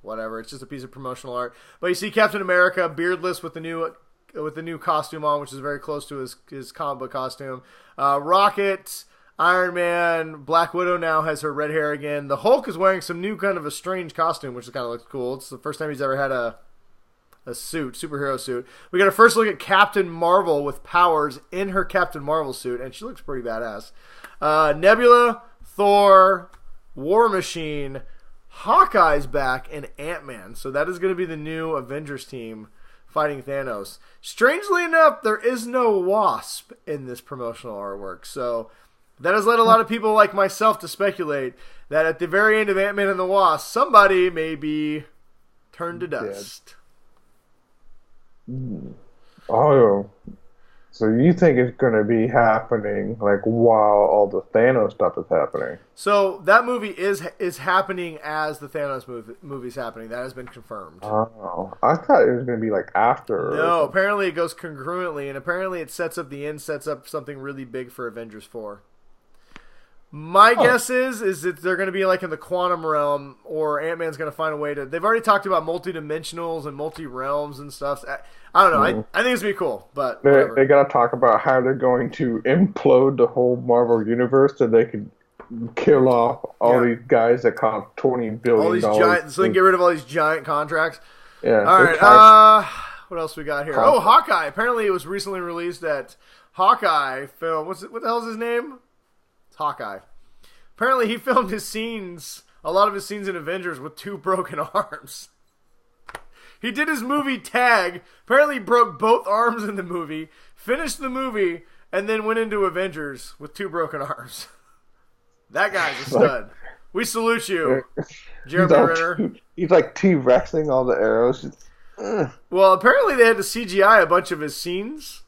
whatever. It's just a piece of promotional art. But you see Captain America beardless with the new costume on, which is very close to his comic book costume. Rocket, Iron Man, Black Widow now has her red hair again. The Hulk is wearing some new kind of a strange costume, which kind of looks cool. It's the first time he's ever had a superhero suit. We got a first look at Captain Marvel with powers in her Captain Marvel suit, and she looks pretty badass. Nebula, Thor, War Machine, Hawkeye's back, and Ant-Man. So that is going to be the new Avengers team fighting Thanos. Strangely enough, there is no Wasp in this promotional artwork. So that has led a lot of people like myself to speculate that at the very end of Ant-Man and the Wasp, somebody may be turned to dust. Oh, so you think it's going to be happening like while all the Thanos stuff is happening? So that movie is happening as the Thanos movie's happening. That has been confirmed. Oh, I thought it was going to be like after. No, apparently it goes congruently, and apparently it sets up something really big for Avengers 4. My guess is that they're going to be like in the quantum realm, or Ant-Man's going to find a way to. They've already talked about multi-dimensionals and multi-realms and stuff. I don't know. I think it's going to be cool, but they got to talk about how they're going to implode the whole Marvel universe so they could kill off all these guys that cost $20 billion. All these giant, so they can get rid of all these giant contracts. Yeah. All right. What else we got here? Oh, Hawkeye. Apparently, it was recently released that Hawkeye film. What the hell's his name? It's Hawkeye. Apparently, he filmed a lot of his scenes in Avengers with 2 broken arms. He did his movie Tag. Apparently, broke both arms in the movie, finished the movie, and then went into Avengers with 2 broken arms. That guy's a stud. We salute you, Jeremy Renner. He's like T-Rexing all the arrows. Well, apparently they had to CGI a bunch of his scenes,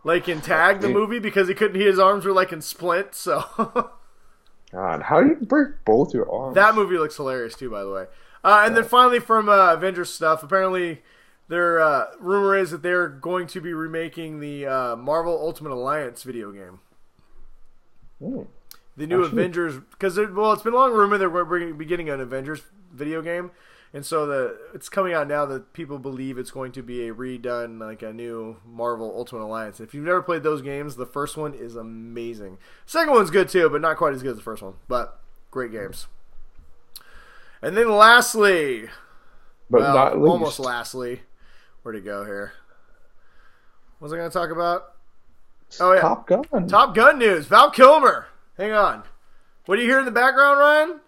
like in Tag, the movie, because his arms were like in Splint, so... God, how do you break both your arms? That movie looks hilarious, too, by the way. And then finally from Avengers stuff, apparently their rumor is that they're going to be remaking the Marvel Ultimate Alliance video game. The new Avengers, because it's been long rumored that we're going to be getting an Avengers video game, and so it's coming out now that people believe it's going to be a redone, like a new Marvel Ultimate Alliance. If you've never played those games, the first one is amazing. Second one's good too, but not quite as good as the first one. But great games. And then lastly, almost lastly, where'd it go here? What was I going to talk about? Oh yeah, Top Gun news. Val Kilmer. Hang on. What do you hear in the background, Ryan?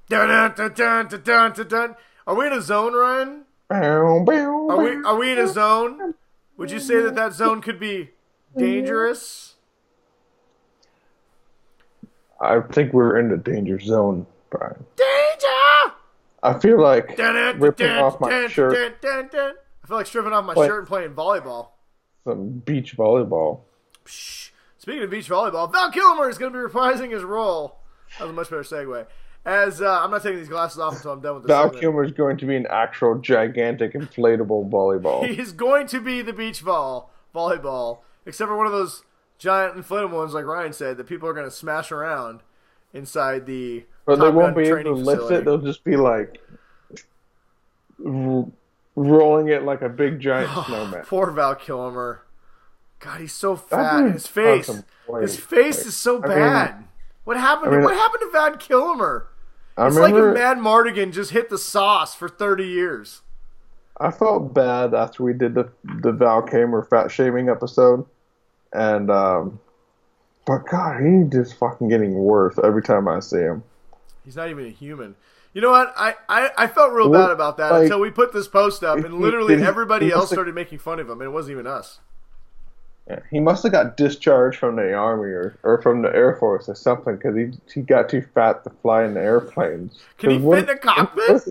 Dun, dun, dun, dun, dun, dun, dun, dun. Are we in a zone, Ryan? Are we in a zone? Would you say that zone could be dangerous? I think we're in the danger zone, Brian. Danger! I feel like ripping off my shirt. I feel like stripping off my shirt and playing volleyball. Some beach volleyball. Speaking of beach volleyball, Val Kilmer is going to be reprising his role. That was a much better segue. As I'm not taking these glasses off until I'm done with this. Val Kilmer is going to be an actual gigantic inflatable volleyball. He's going to be the beach volleyball, except for one of those giant inflatable ones, like Ryan said, that people are going to smash around inside the. But they won't be able to lift it. They'll just be like rolling it like a big giant snowman. Poor Val Kilmer. God, he's so fat. His face is so bad. What happened to Val Kilmer? It's like if Mad Mardigan just hit the sauce for 30 years. I felt bad after we did the Val Kilmer fat shaming episode, and but God, he's just fucking getting worse every time I see him. He's not even a human. You know what? I felt real bad about that until we put this post up, and literally everybody else started making fun of him, and it wasn't even us. Yeah, he must have got discharged from the Army or from the Air Force or something because he got too fat to fly in the airplanes. Can he fit in a cockpit?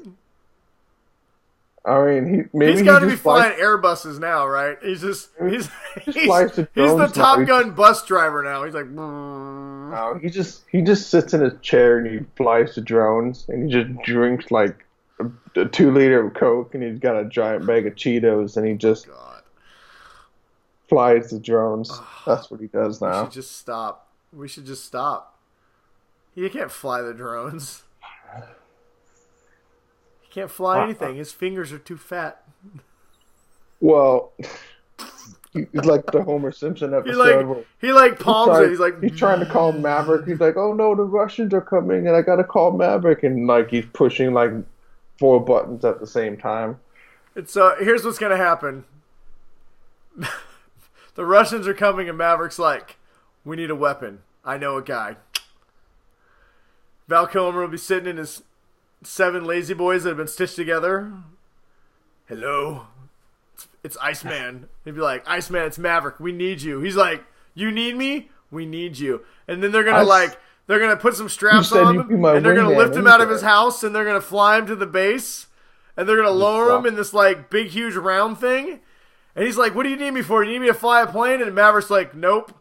I mean, he's got to be flying Airbuses now, right? He's the Top Gun bus driver now. He's like, no, he just sits in his chair and he flies the drones and he just drinks like a 2-liter of Coke and he's got a giant bag of Cheetos and he just. God. Flies the drones. That's what he does now. We should just stop. He can't fly the drones. He can't fly anything. His fingers are too fat. Well, it's like the Homer Simpson episode. He palms it. He's trying to call Maverick. He's like, oh no, the Russians are coming and I gotta call Maverick. And like he's pushing like 4 buttons at the same time. It's here's what's gonna happen. The Russians are coming and Maverick's like, we need a weapon. I know a guy. Val Kilmer will be sitting in his 7 lazy boys that have been stitched together. Hello. It's Iceman. He'd be like, Iceman, it's Maverick. We need you. He's like, you need me? We need you. And then they're going to put some straps on him and they're going to lift him out of his house and they're going to fly him to the base and they're going to lower him in this like big, huge round thing. And he's like, what do you need me for? You need me to fly a plane? And Maverick's like, nope.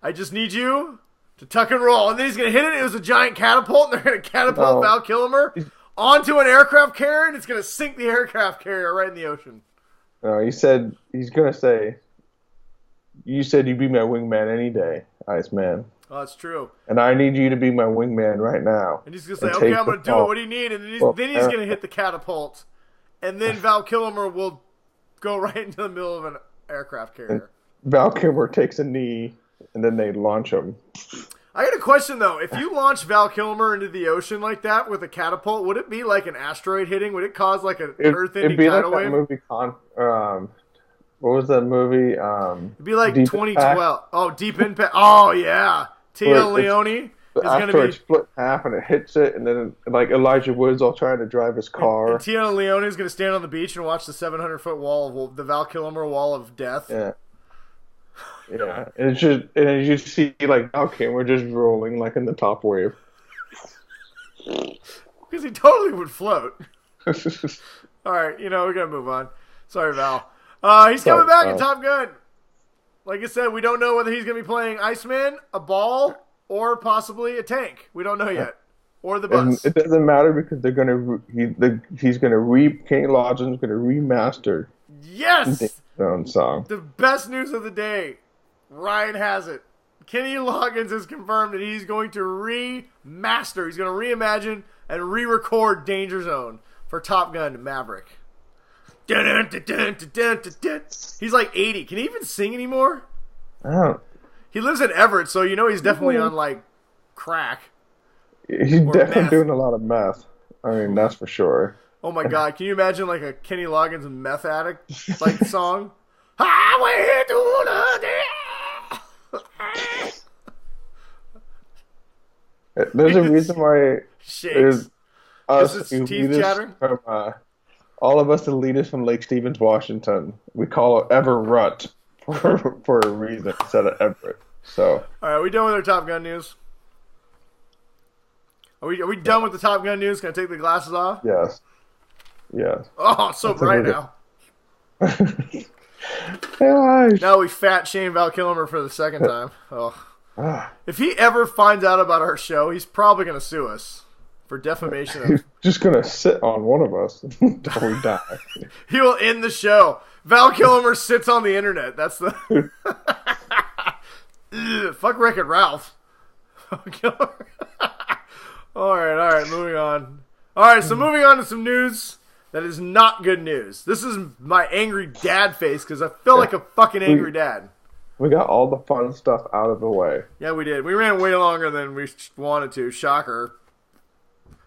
I just need you to tuck and roll. And then he's going to hit it. It was a giant catapult. And they're going to catapult Val Kilmer onto an aircraft carrier. And it's going to sink the aircraft carrier right in the ocean. No, he said, he's going to say, you said you'd be my wingman any day, Iceman. Oh, that's true. And I need you to be my wingman right now. And he's going to say, okay, I'm going to do it. What do you need? And then he's going to hit the catapult. And then Val Kilmer will go right into the middle of an aircraft carrier. Val Kilmer takes a knee, and then they launch him. I got a question, though. If you launch Val Kilmer into the ocean like that with a catapult, would it be like an asteroid hitting? Would it cause like an earth-ending tidal wave? It'd be like that movie, what was that movie? It'd be like 2012. Oh, Deep Impact. Oh, yeah. Tia Leone. The asteroid split in half and it hits it, and then like Elijah Wood's all trying to drive his car. And Tia Leone is going to stand on the beach and watch the 700-foot wall of the Val Kilmer wall of death. Yeah, yeah. And it's just, and you see like Val Kilmer just rolling like in the top wave because he totally would float. All right, we gotta move on. Sorry, Val. He's coming back in Top Gun. Like I said, we don't know whether he's going to be playing Iceman, a ball, or possibly a tank. We don't know yet. Or the bus. And it doesn't matter because they're gonna Kenny Loggins gonna remaster. Yes. His own song. The best news of the day. Ryan has it. Kenny Loggins has confirmed that he's going to remaster. He's going to reimagine and re-record Danger Zone for Top Gun Maverick. He's like 80. Can he even sing anymore? Oh. He lives in Everett, so he's definitely on like crack. He's definitely doing a lot of meth. I mean, that's for sure. Oh my God! Can you imagine like a Kenny Loggins meth addict like song? Highway to the There's a reason why shakes. Us teeth chattering. From, all of us elitists from Lake Stevens, Washington, we call it Everett for a reason instead of Everett. So, all right, are we done with our Top Gun news? Are we done with the Top Gun news? Can I take the glasses off? Yes. Yes. Oh, it's so bright now. Gosh. Now we fat shame Val Kilmer for the second time. Oh. If he ever finds out about our show, he's probably going to sue us for defamation. He's just going to sit on one of us until we die. He will end the show. Val Kilmer sits on the internet. That's the... Fuck Wreck-It Ralph. All right, moving on. All right, so moving on to some news that is not good news. This is my angry dad face because I feel like a fucking angry dad. We got all the fun stuff out of the way. Yeah, we did. We ran way longer than we wanted to. Shocker.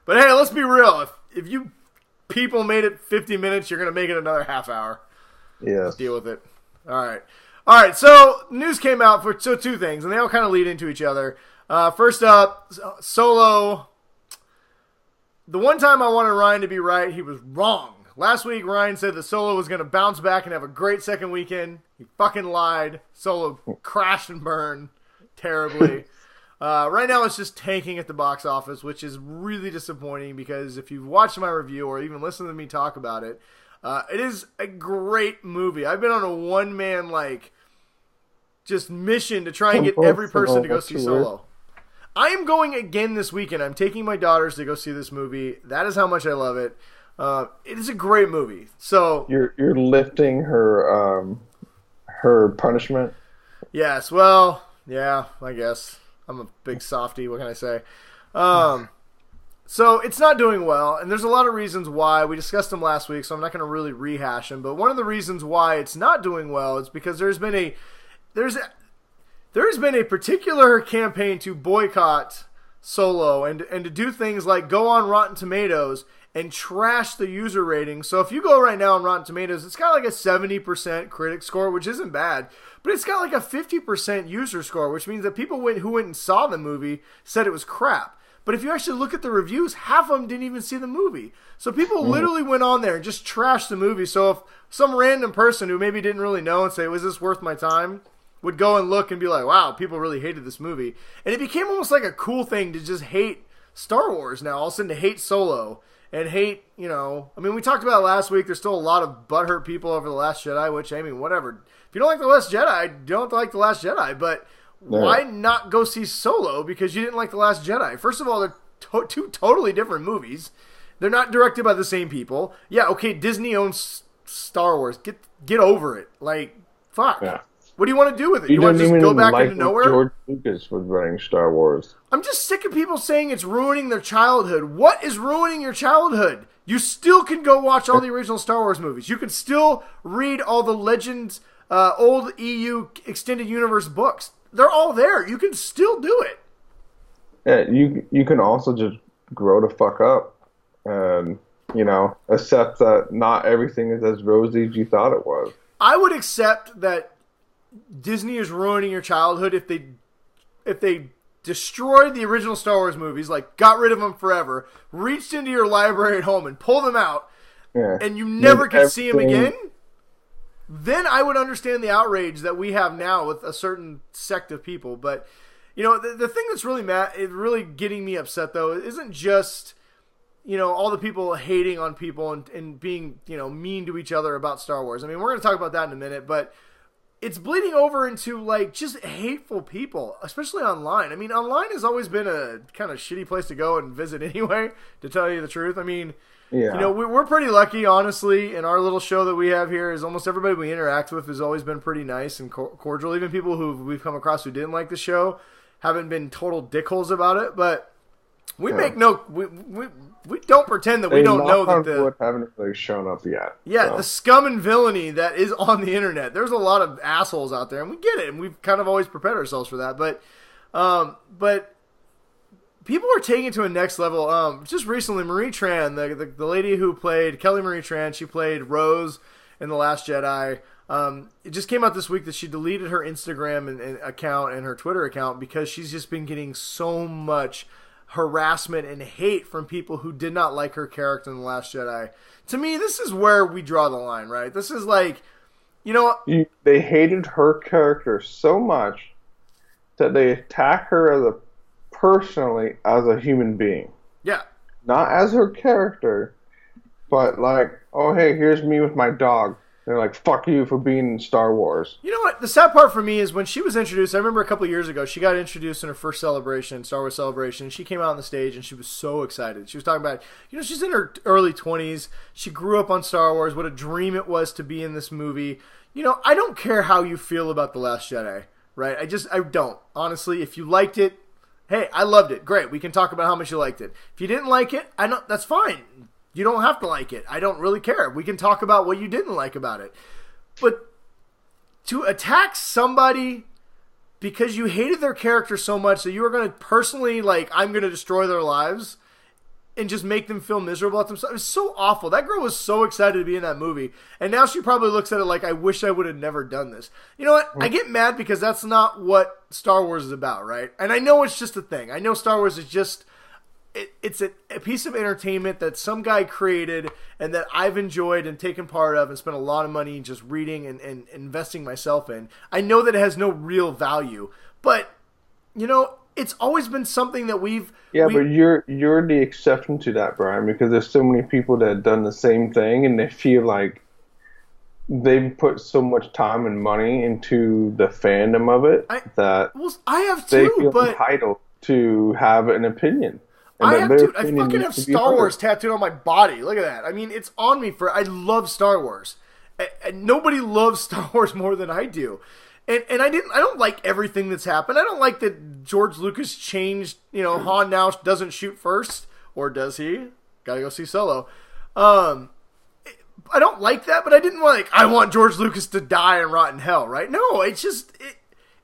But hey, let's be real. If you people made it 50 minutes, you're going to make it another half hour. Yes. Deal with it. All right, so news came out for two things, and they all kind of lead into each other. First up, Solo. The one time I wanted Ryan to be right, he was wrong. Last week, Ryan said that Solo was going to bounce back and have a great second weekend. He fucking lied. Solo crashed and burned terribly. Right now, it's just tanking at the box office, which is really disappointing because if you've watched my review or even listened to me talk about it, it is a great movie. I've been on a one-man, just mission to try and get every person to go see Solo. I am going again this weekend. I'm taking my daughters to go see this movie. That is how much I love it. It is a great movie. So you're lifting her punishment. Yes. Well, yeah. I guess I'm a big softie. What can I say? So it's not doing well, and there's a lot of reasons why. We discussed them last week, so I'm not going to really rehash them. But one of the reasons why it's not doing well is because there has been a particular campaign to boycott Solo and to do things like go on Rotten Tomatoes and trash the user rating. So if you go right now on Rotten Tomatoes, it's got like a 70% critic score, which isn't bad, but it's got like a 50% user score, which means that people who went and saw the movie said it was crap. But if you actually look at the reviews, half of them didn't even see the movie. So people literally went on there and just trashed the movie. So if some random person who maybe didn't really know and say, was this worth my time, would go and look and be like, wow, people really hated this movie. And it became almost like a cool thing to just hate Star Wars now. All of a sudden to hate Solo and hate, we talked about it last week. There's still a lot of butthurt people over The Last Jedi, which, whatever. If you don't like The Last Jedi, don't like The Last Jedi. But why not go see Solo because you didn't like The Last Jedi? First of all, they're two totally different movies. They're not directed by the same people. Yeah, okay, Disney owns Star Wars. Get over it. Fuck. Yeah. What do you want to do with it? You You want don't to just even go back like into nowhere? George Lucas was running Star Wars. I'm just sick of people saying it's ruining their childhood. What is ruining your childhood? You still can go watch all the original Star Wars movies. You can still read all the Legends, old EU Extended Universe books. They're all there. You can still do it. Yeah, you can also just grow the fuck up and, accept that not everything is as rosy as you thought it was. I would accept that Disney is ruining your childhood if they destroyed the original Star Wars movies, like got rid of them forever, reached into your library at home and pulled them out, and you never could see them again. Then I would understand the outrage that we have now with a certain sect of people. But the thing that's really getting me upset though isn't just all the people hating on people and being mean to each other about Star Wars. I mean, we're going to talk about that in a minute, but it's bleeding over into like just hateful people, especially online. I mean, online has always been a kind of shitty place to go and visit anyway, to tell you the truth. I mean, we're pretty lucky, honestly, in our little show that we have here is almost everybody we interact with has always been pretty nice and cordial. Even people who we've come across who didn't like the show haven't been total dickholes about it, but we make we don't pretend that we don't know that the haven't really shown up yet. Yeah, so. The scum and villainy that is on the internet. There's a lot of assholes out there, and we get it, and we've kind of always prepared ourselves for that. But people are taking it to a next level. Just recently, Marie Tran, the lady who played Kelly Marie Tran, she played Rose in The Last Jedi. It just came out this week that she deleted her Instagram and account and her Twitter account because she's just been getting so much harassment and hate from people who did not like her character in The Last Jedi. To me, this is where we draw the line, right? This is like, they hated her character so much that they attack her personally as a human being. Yeah. Not as her character, but like, oh, hey, here's me with my dog. They're like, fuck you for being in Star Wars. You know what? The sad part for me is when she was introduced, I remember a couple of years ago, she got introduced in her first celebration, Star Wars Celebration, and she came out on the stage and she was so excited. She was talking about, she's in her early 20s. She grew up on Star Wars. What a dream it was to be in this movie. I don't care how you feel about The Last Jedi, right? I don't. Honestly, if you liked it, hey, I loved it. Great. We can talk about how much you liked it. If you didn't like it, that's fine. You don't have to like it. I don't really care. We can talk about what you didn't like about it. But to attack somebody because you hated their character so much that you were going to personally, I'm going to destroy their lives and just make them feel miserable at themselves. It was so awful. That girl was so excited to be in that movie. And now she probably looks at it like, I wish I would have never done this. You know what? I get mad because that's not what Star Wars is about, right? And I know it's just a thing. I know Star Wars is just... It's a piece of entertainment that some guy created and that I've enjoyed and taken part of and spent a lot of money just reading and investing myself in. I know that it has no real value, but it's always been something that we've... Yeah, but you're the exception to that, Brian, because there's so many people that have done the same thing and they feel like they've put so much time and money into the fandom of it that I have they too, feel but entitled to have an opinion. I fucking have Star Wars tattooed on my body. Look at that. I mean, it's on me I love Star Wars. And nobody loves Star Wars more than I do. And I don't like everything that's happened. I don't like that George Lucas changed, Han now doesn't shoot first. Or does he? Gotta go see Solo. I don't like that, but I didn't I want George Lucas to die and rot in hell, right? No, it's just,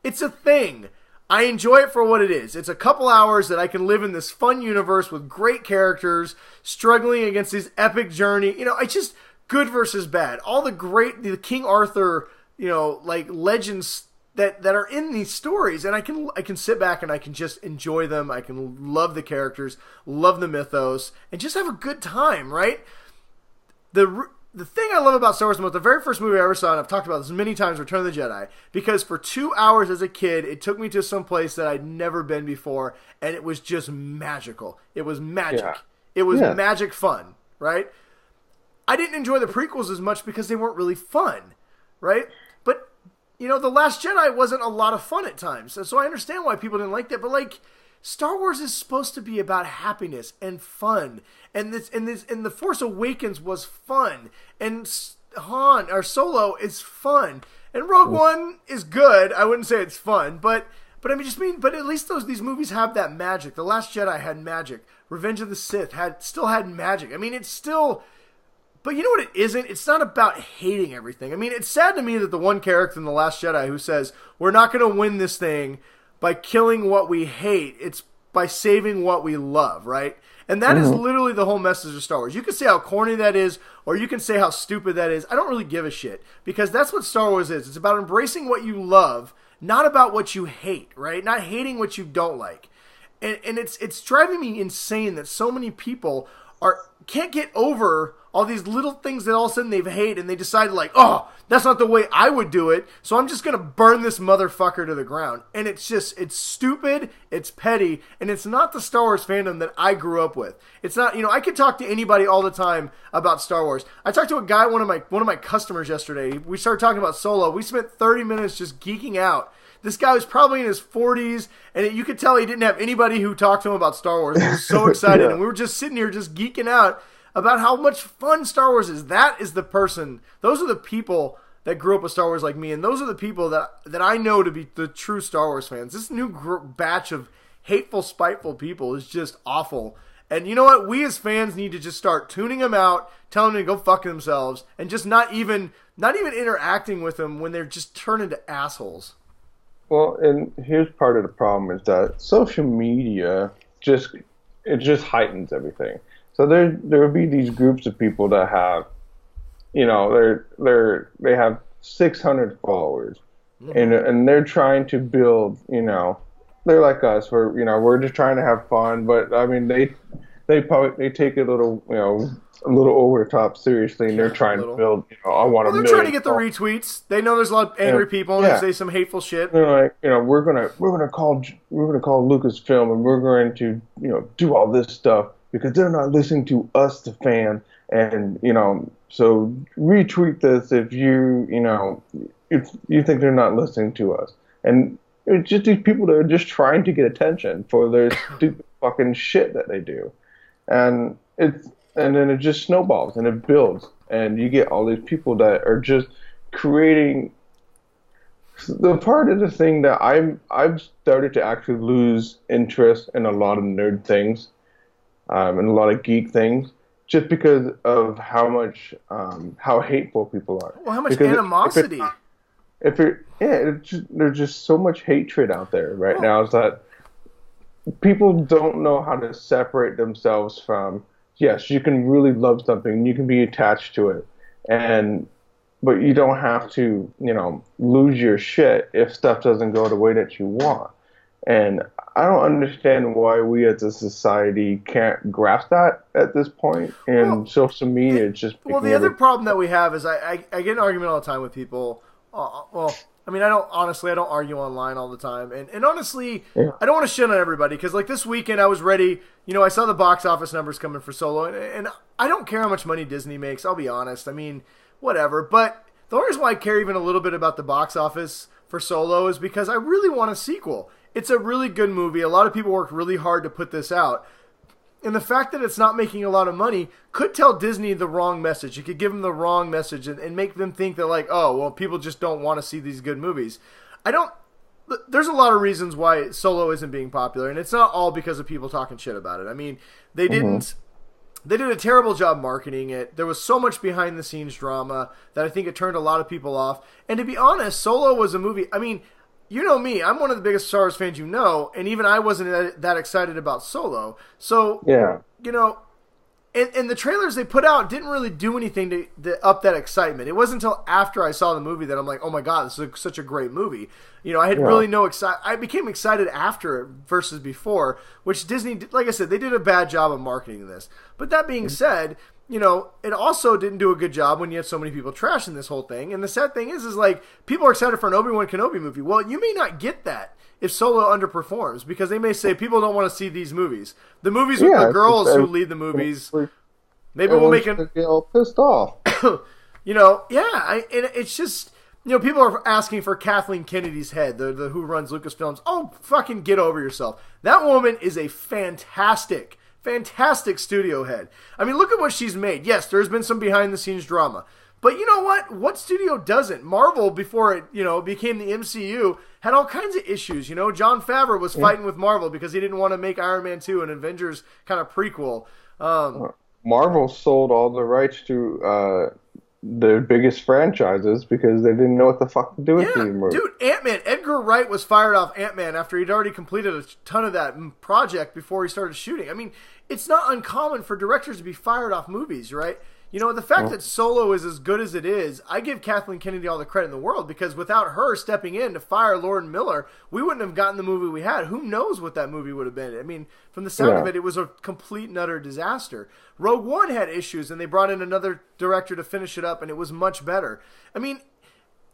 it's a thing. I enjoy it for what it is. It's a couple hours that I can live in this fun universe with great characters, struggling against this epic journey. It's just good versus bad. All the King Arthur, legends that are in these stories, and I can sit back and I can just enjoy them. I can love the characters, love the mythos, and just have a good time, right? The thing I love about Star Wars the very first movie I ever saw, and I've talked about this many times, Return of the Jedi, because for 2 hours as a kid, it took me to some place that I'd never been before, and it was just magical. It was magic. Yeah. It was magic fun, right? I didn't enjoy the prequels as much because they weren't really fun, right? But, The Last Jedi wasn't a lot of fun at times, so I understand why people didn't like that, but Star Wars is supposed to be about happiness and fun, and The Force Awakens was fun, and Han or Solo is fun, And Rogue One is good. I wouldn't say it's fun, but at least these movies have that magic. The Last Jedi had magic. Revenge of the Sith still had magic. I mean, it's still. But you know what it isn't? It's not about hating everything. I mean, it's sad to me that the one character in The Last Jedi who says, we're not going to win this thing by killing what we hate. It's by saving what we love, right? And that is literally the whole message of Star Wars. You can say how corny that is, or you can say how stupid that is. I don't really give a shit, because that's what Star Wars is. It's about embracing what you love, not about what you hate, right? Not hating what you don't like. And it's driving me insane that so many people can't get over all these little things that all of a sudden they've hate, and they decide like, oh, that's not the way I would do it, so I'm just going to burn this motherfucker to the ground. And it's stupid, it's petty, and it's not the Star Wars fandom that I grew up with. It's not, I could talk to anybody all the time about Star Wars. I talked to a guy, one of my customers yesterday. We started talking about Solo. We spent 30 minutes just geeking out. This guy was probably in his 40s, and you could tell he didn't have anybody who talked to him about Star Wars. He was so excited, yeah. And we were just sitting here just geeking out about how much fun Star Wars is. That is the person, those are the people that grew up with Star Wars like me, and those are the people that I know to be the true Star Wars fans. This new batch of hateful, spiteful people is just awful. And you know what? We as fans need to just start tuning them out, telling them to go fuck themselves, and just not even interacting with them when they're just turned into assholes. Well, and here's part of the problem is that social media just heightens everything. So there will be these groups of people that have, they have 600 followers, and they're trying to build, they're like us. We're just trying to have fun, but I mean they take it a little over the top seriously, and they're trying to build. I want to. They're trying to get the retweets. They know there's a lot of angry people, and they say some hateful shit. They're like, we're gonna call Lucasfilm, and we're going to do all this stuff because they're not listening to us, the fan, and so retweet this if you think they're not listening to us, and it's just these people that are just trying to get attention for their stupid fucking shit that they do, and then it just snowballs and it builds, and you get all these people that are just creating. The part of the thing that I've started to actually lose interest in a lot of nerd things, and a lot of geek things, just because of how hateful people are. Well, how much animosity? There's just so much hatred out there right now. Is that people don't know how to separate themselves from. Yes, you can really love something, and you can be attached to it, but you don't have to, lose your shit if stuff doesn't go the way that you want. And I don't understand why we as a society can't grasp that at this point. And social media just... Well, the other problem that we have is I get an argument all the time with people. I don't argue online all the time. And honestly, yeah. I don't want to shit on everybody, because like this weekend I was ready. I saw the box office numbers coming for Solo, and I don't care how much money Disney makes. I'll be honest. I mean, whatever. But the only reason why I care even a little bit about the box office for Solo is because I really want a sequel. It's a really good movie. A lot of people worked really hard to put this out. And the fact that it's not making a lot of money could tell Disney the wrong message. It could give them the wrong message and make them think that, like, oh, well, people just don't want to see these good movies. There's a lot of reasons why Solo isn't being popular, and it's not all because of people talking shit about it. I mean, they did a terrible job marketing it. There was so much behind-the-scenes drama that I think it turned a lot of people off. And to be honest, Solo was a movie... I mean... You know me, I'm one of the biggest Star Wars fans and even I wasn't that excited about Solo. So, yeah. And the trailers they put out didn't really do anything to up that excitement. It wasn't until after I saw the movie that I'm like, oh my God, this is such a great movie. I had really no I became excited after it versus before, which Disney, like I said, they did a bad job of marketing this. But that being said... it also didn't do a good job when you had so many people trashing this whole thing. And the sad thing is like, people are excited for an Obi-Wan Kenobi movie. Well, you may not get that if Solo underperforms, because they may say people don't want to see these movies. The movies with the girls who lead the movies, maybe we'll make them get all pissed off. It's just, people are asking for Kathleen Kennedy's head, the who runs Lucasfilms. Oh, fucking get over yourself. That woman is a fantastic studio head. I mean, look at what she's made. Yes, there's been some behind-the-scenes drama, But you know what? What studio doesn't? Marvel, before it, became the MCU, had all kinds of issues. Jon Favreau was fighting with Marvel because he didn't want to make Iron Man 2 an Avengers kind of prequel. Marvel sold all the rights to their biggest franchises because they didn't know what the fuck to do with the movie. Dude, Ant-Man. Edgar Wright was fired off Ant-Man after he'd already completed a ton of that project before he started shooting. I mean, it's not uncommon for directors to be fired off movies, right? The fact that Solo is as good as it is, I give Kathleen Kennedy all the credit in the world, because without her stepping in to fire Lord and Miller, we wouldn't have gotten the movie we had. Who knows what that movie would have been? I mean, from the sound of it, it was a complete and utter disaster. Rogue One had issues, and they brought in another director to finish it up, and it was much better. I mean,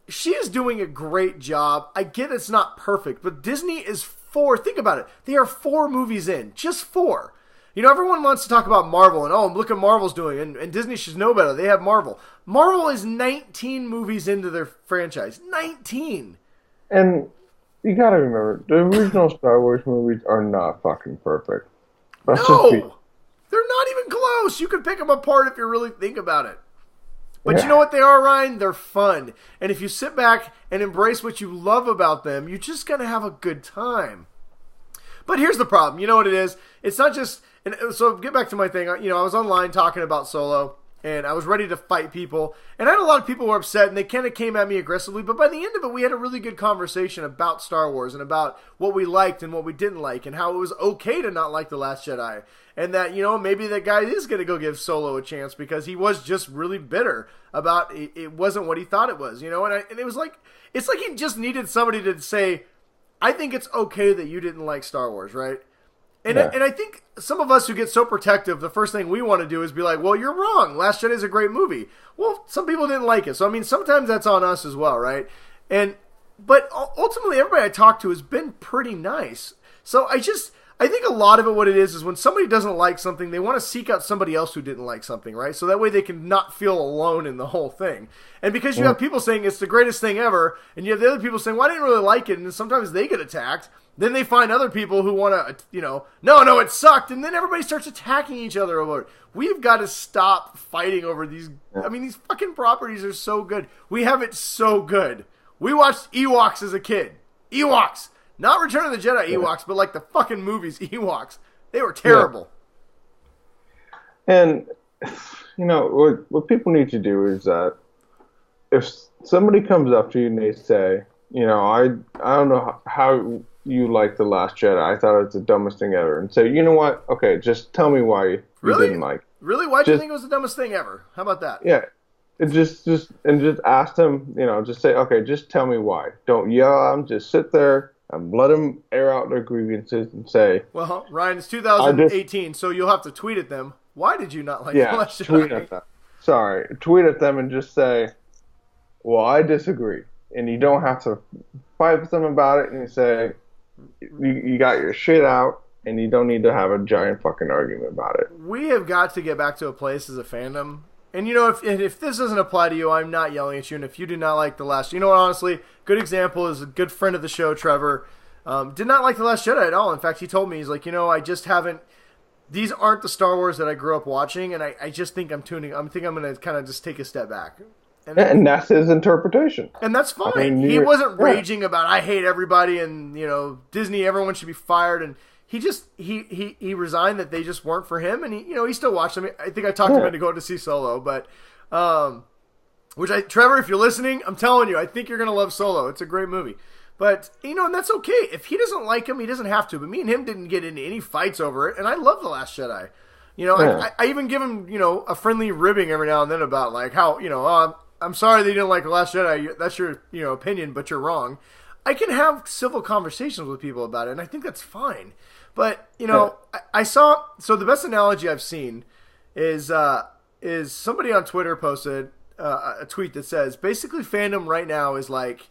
she is doing a great job. I get it's not perfect, but Disney is think about it. They are 4 movies in. Just 4. Everyone wants to talk about Marvel, and look at Marvel's doing, and Disney should know better. They have Marvel. Marvel is 19 movies into their franchise. 19! And you gotta remember, the original Star Wars movies are not fucking perfect. They're not even close. You can pick them apart if you really think about it. But you know what they are, Ryan? They're fun. And if you sit back and embrace what you love about them, you're just going to have a good time. But here's the problem. You know what it is? It's not just... And so get back to my thing. I was online talking about Solo, and I was ready to fight people. And I had a lot of people who were upset, and they kind of came at me aggressively. But by the end of it, we had a really good conversation about Star Wars and about what we liked and what we didn't like, and how it was okay to not like The Last Jedi. And that, maybe that guy is going to go give Solo a chance because he was just really bitter about it wasn't what he thought it was, And it was like, it's like he just needed somebody to say, I think it's okay that you didn't like Star Wars, right? And I think some of us who get so protective, the first thing we want to do is be like, well, you're wrong. Last Jedi is a great movie. Well, some people didn't like it. So, I mean, sometimes that's on us as well, right? But ultimately, everybody I talk to has been pretty nice. So I think a lot of it, what it is when somebody doesn't like something, they want to seek out somebody else who didn't like something, right? So that way they can not feel alone in the whole thing. And because you have people saying it's the greatest thing ever, and you have the other people saying, well, I didn't really like it, and then sometimes they get attacked, then they find other people who want to, no, it sucked, and then everybody starts attacking each other over it. We've got to stop fighting over these. I mean, these fucking properties are so good. We have it so good. We watched Ewoks as a kid. Ewoks. Not Return of the Jedi Ewoks, but like the fucking movies Ewoks. They were terrible. Yeah. And, what people need to do is that if somebody comes up to you and they say, I don't know how you like The Last Jedi. I thought it was the dumbest thing ever. And say, you know what? Okay, just tell me why you didn't like it. Really? Why do you think it was the dumbest thing ever? How about that? Yeah. And just ask them, just say, okay, just tell me why. Don't yell at them. Just sit there and let them air out their grievances and say... Well, Ryan, it's 2018, so you'll have to tweet at them. Why did you not like The Last Jedi? Tweet at them. Sorry. Tweet at them and just say, well, I disagree. And you don't have to fight with them about it, and you say... You got your shit out, and you don't need to have a giant fucking argument about it. We have got to get back to a place as a fandom. And, if this doesn't apply to you, I'm not yelling at you. And if you do not like The Last... honestly, good example is a good friend of the show, Trevor, did not like The Last Jedi at all. In fact, he told me, he's like, I just haven't... These aren't the Star Wars that I grew up watching, and I just think I'm going to kind of just take a step back. And that's his interpretation. And that's fine. I mean, he wasn't raging about, I hate everybody and, Disney, everyone should be fired. And he just, he resigned that they just weren't for him. And he still watched them. I think I talked him into going to see Solo. But, Trevor, if you're listening, I'm telling you, I think you're going to love Solo. It's a great movie. But, and that's okay. If he doesn't like him, he doesn't have to. But me and him didn't get into any fights over it. And I love The Last Jedi. I even give him, a friendly ribbing every now and then about, like, how, I'm sorry they didn't like The Last Jedi. That's your, opinion, but you're wrong. I can have civil conversations with people about it, and I think that's fine. But, I saw... So the best analogy I've seen is somebody on Twitter posted a tweet that says, basically fandom right now is like,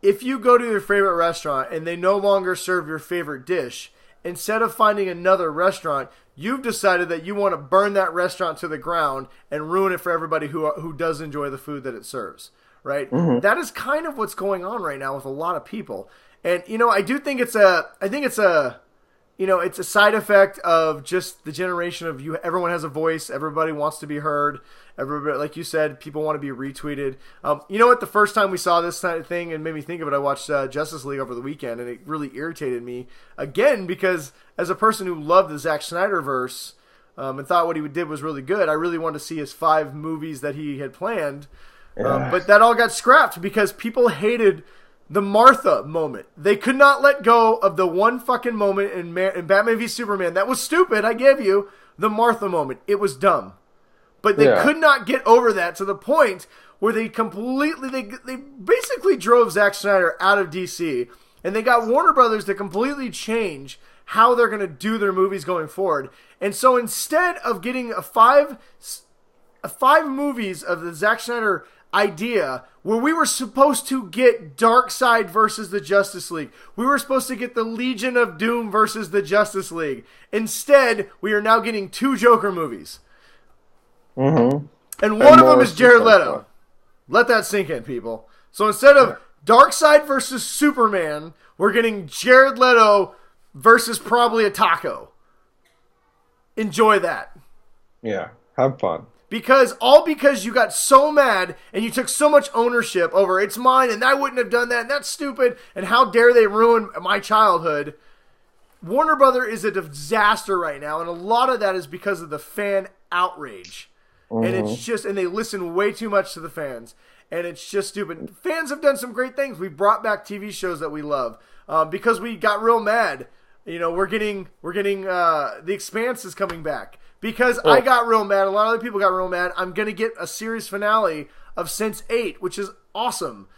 if you go to your favorite restaurant and they no longer serve your favorite dish, instead of finding another restaurant, you've decided that you want to burn that restaurant to the ground and ruin it for everybody who does enjoy the food that it serves, right? Mm-hmm. That is kind of what's going on right now with a lot of people. And, I do think it's a it's a side effect of just the generation of you. Everyone has a voice. Everybody wants to be heard. Everybody, like you said, people want to be retweeted. You know what? The first time we saw this thing and made me think of it, I watched Justice League over the weekend, and it really irritated me again because as a person who loved the Zack Snyder verse and thought what he did was really good, I really wanted to see his 5 movies that he had planned. But that all got scrapped because people hated the Martha moment. They could not let go of the one fucking moment in Batman v Superman. That was stupid, I give you. The Martha moment. It was dumb. But they could not get over that to the point where they basically drove Zack Snyder out of DC. And they got Warner Brothers to completely change how they're going to do their movies going forward. And so instead of getting a five movies of the Zack Snyder idea where we were supposed to get Darkseid versus the Justice League. We were supposed to get the Legion of Doom versus the Justice League. Instead, we are now getting 2 Joker movies. Mm-hmm. And one of them is Jared Leto. Let that sink in, people. So instead of Darkseid versus Superman, we're getting Jared Leto versus probably a taco. Enjoy that. Yeah, have fun. Because you got so mad and you took so much ownership over it's mine and I wouldn't have done that and that's stupid and how dare they ruin my childhood. Warner Brother is a disaster right now, and a lot of that is because of the fan outrage. Mm-hmm. And it's just, and they listen way too much to the fans. And it's just stupid. Fans have done some great things. We brought back TV shows that we love because we got real mad. We're getting The Expanse is coming back. Because I got real mad, a lot of other people got real mad, I'm going to get a series finale of Sense8, which is awesome.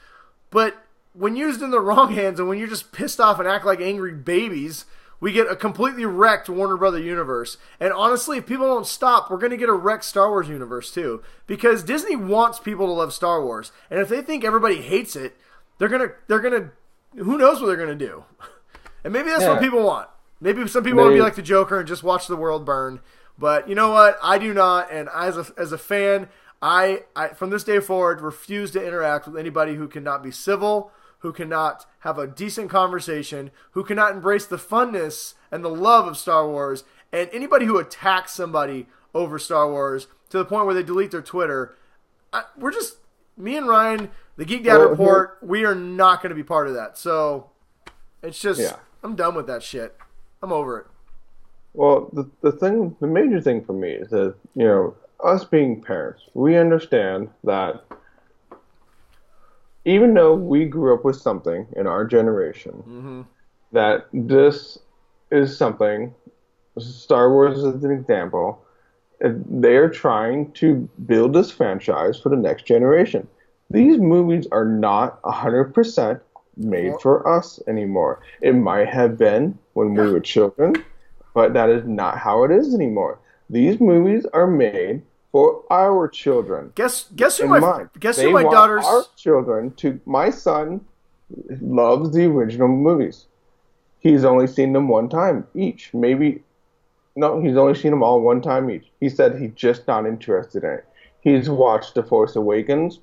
But when used in the wrong hands and when you're just pissed off and act like angry babies, we get a completely wrecked Warner Brother universe. And honestly, if people don't stop, we're going to get a wrecked Star Wars universe too. Because Disney wants people to love Star Wars. And if they think everybody hates it, they're going to, who knows what they're going to do. And maybe that's what people want. Maybe some people want to be like the Joker and just watch the world burn. But you know what? I do not, and as a fan, I from this day forward refuse to interact with anybody who cannot be civil, who cannot have a decent conversation, who cannot embrace the funness and the love of Star Wars, and anybody who attacks somebody over Star Wars to the point where they delete their Twitter. We're just, me and Ryan, the Geek Dad Report, we are not going to be part of that. So it's just, I'm done with that shit. I'm over it. Well, the major thing for me is that, us being parents, we understand that even though we grew up with something in our generation, that this is something, Star Wars is an example, they're trying to build this franchise for the next generation. These movies are not 100% made for us anymore. It might have been when we were children, but that is not how it is anymore. These movies are made for our children. Guess who my daughter's our children to. My son loves the original movies. He's only seen them one time each. He's only seen them all one time each. He said he's just not interested in it. He's watched The Force Awakens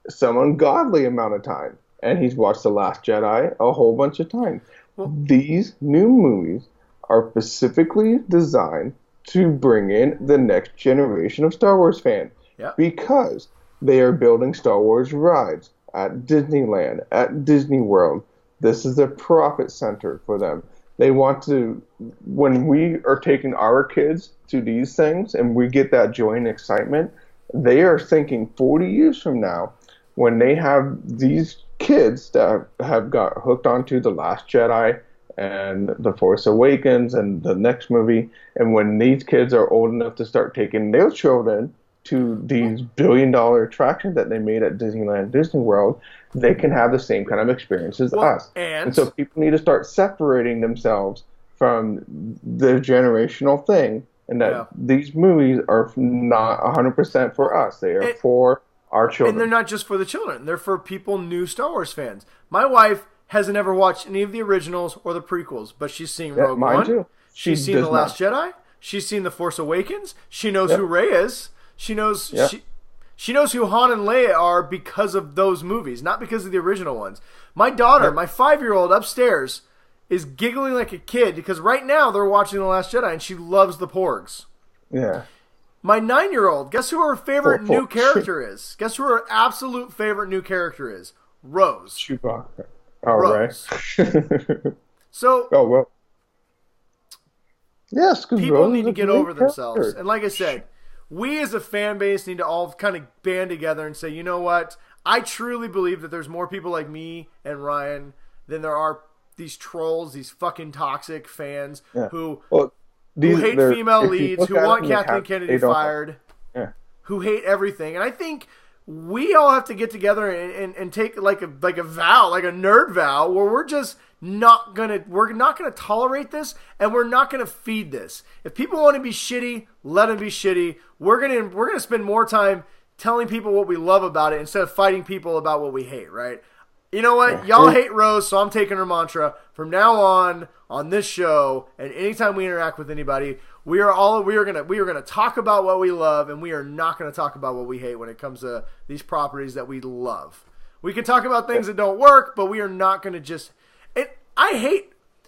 some ungodly amount of time, and he's watched The Last Jedi a whole bunch of times. These new movies are specifically designed to bring in the next generation of Star Wars fans because they are building Star Wars rides at Disneyland, at Disney World. This is a profit center for them. They want to, when we are taking our kids to these things and we get that joy and excitement, they are thinking 40 years from now when they have these kids that have got hooked onto The Last Jedi and The Force Awakens and the next movie, and when these kids are old enough to start taking their children to these billion-dollar attractions that they made at Disneyland, Disney World, they can have the same kind of experience as us. And so people need to start separating themselves from the generational thing, and that these movies are not 100% for us. They are for our children. And they're not just for the children. They're for people, new Star Wars fans. My wife hasn't ever watched any of the originals or the prequels, but she's seen Rogue One. Too. She's seen The Last Jedi. She's seen The Force Awakens. She knows who Rey is. She knows she knows who Han and Leia are because of those movies, not because of the original ones. My daughter, my 5-year-old upstairs, is giggling like a kid because right now they're watching The Last Jedi and she loves the porgs. Yeah. My 9-year-old, guess who her favorite new character is? Guess who her absolute favorite new character is? Rose. Chewbacca. Oh, Rose. Right. So, oh, well. Yes, because people need to get over themselves. And like I said, we as a fan base need to all kind of band together and say, you know what? I truly believe that there's more people like me and Ryan than there are these trolls, these fucking toxic fans who hate female leads, who want Kathleen Kennedy fired, who hate everything. And I think we all have to get together and take like a vow, like a nerd vow, where we're just not gonna tolerate this, and we're not gonna feed this. If people want to be shitty, let them be shitty. We're gonna spend more time telling people what we love about it instead of fighting people about what we hate, right? You know what? Y'all hate Rose, so I'm taking her mantra. From now on this show, and anytime we interact with anybody, we are gonna talk about what we love, and we are not gonna talk about what we hate when it comes to these properties that we love. We can talk about things that don't work, but we are not gonna just. And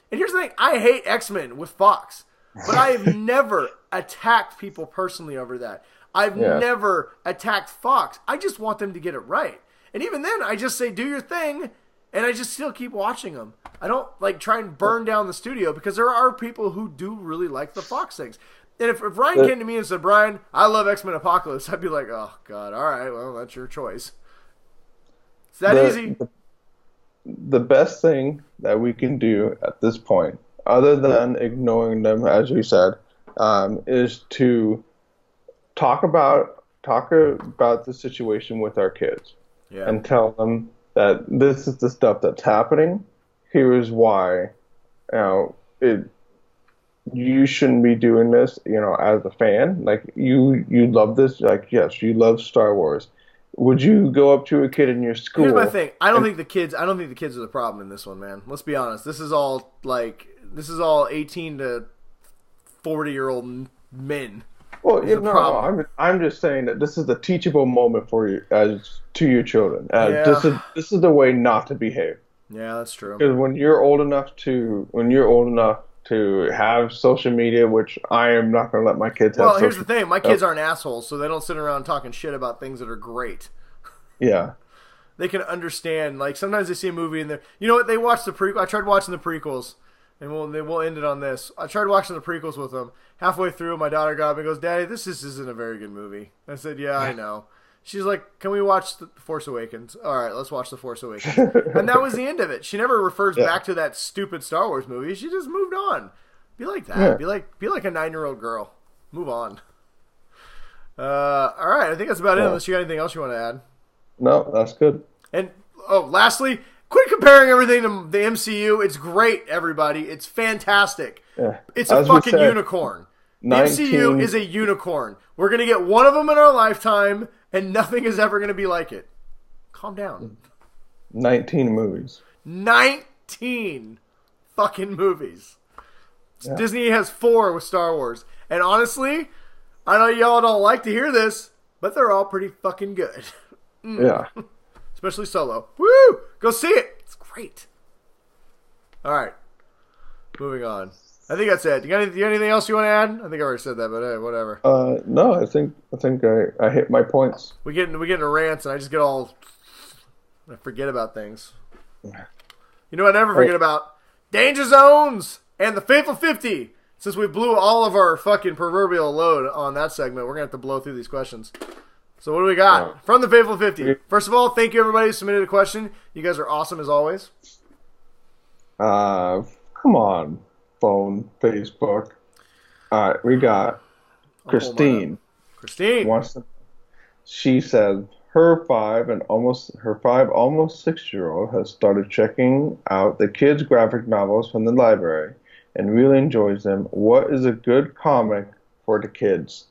here's the thing: I hate X-Men with Fox, but I have never attacked people personally over that. I've never attacked Fox. I just want them to get it right. And even then, I just say, do your thing, and I just still keep watching them. I don't try and burn down the studio because there are people who do really like the Fox things. And if Ryan came to me and said, Brian, I love X-Men Apocalypse, I'd be like, oh, God, all right, well, that's your choice. It's that easy. The best thing that we can do at this point, other than ignoring them, as you said, is to talk about the situation with our kids and tell them that this is the stuff that's happening. Here is why, you shouldn't be doing this. As a fan, you love this. Yes, you love Star Wars. Would you go up to a kid in your school? Here's my thing. I don't think the kids are the problem in this one, man. Let's be honest. This is all 18 to 40-year-old men. Well, I'm just saying that this is a teachable moment for you to your children. This is the way not to behave. Yeah, that's true. Because when you're old enough to have social media, which I am not going to let my kids have. Well, here's the thing: my kids aren't assholes, so they don't sit around talking shit about things that are great. Yeah, they can understand. Like sometimes they see a movie and they're, you know what? They watch the prequel. I tried watching the prequels, and we'll end it on this. I tried watching the prequels with them. Halfway through, my daughter got up and goes, "Daddy, this just isn't a very good movie." I said, "Yeah, I know." She's like, "Can we watch The Force Awakens?" All right, let's watch The Force Awakens. And that was the end of it. She never refers back to that stupid Star Wars movie. She just moved on. Be like that. Yeah. Be like a 9-year-old girl. Move on. All right, I think that's about it. Unless you got anything else you want to add. No, that's good. And lastly, quit comparing everything to the MCU. It's great, everybody. It's fantastic. Yeah. It's a fucking unicorn. The MCU is a unicorn. We're going to get one of them in our lifetime, and nothing is ever going to be like it. Calm down. 19 movies. 19 fucking movies. Yeah. Disney has 4 with Star Wars. And honestly, I know y'all don't like to hear this, but they're all pretty fucking good. Yeah. Especially Solo. Woo! Go see it. It's great. All right. Moving on. I think that's it. You got anything else you want to add? I think I already said that, but hey, whatever. No, I think I hit my points. We get into rants, and I just I forget about things. You know what I never forget about? Danger Zones and the Faithful 50. Since we blew all of our fucking proverbial load on that segment, we're going to have to blow through these questions. So what do we got from the Faithful 50? First of all, thank you everybody who submitted a question. You guys are awesome as always. Come on. Phone, Facebook. All right, we got Christine. Christine. She said her 5 almost 6-year-old has started checking out the kids' graphic novels from the library and really enjoys them. What is a good comic for the kids?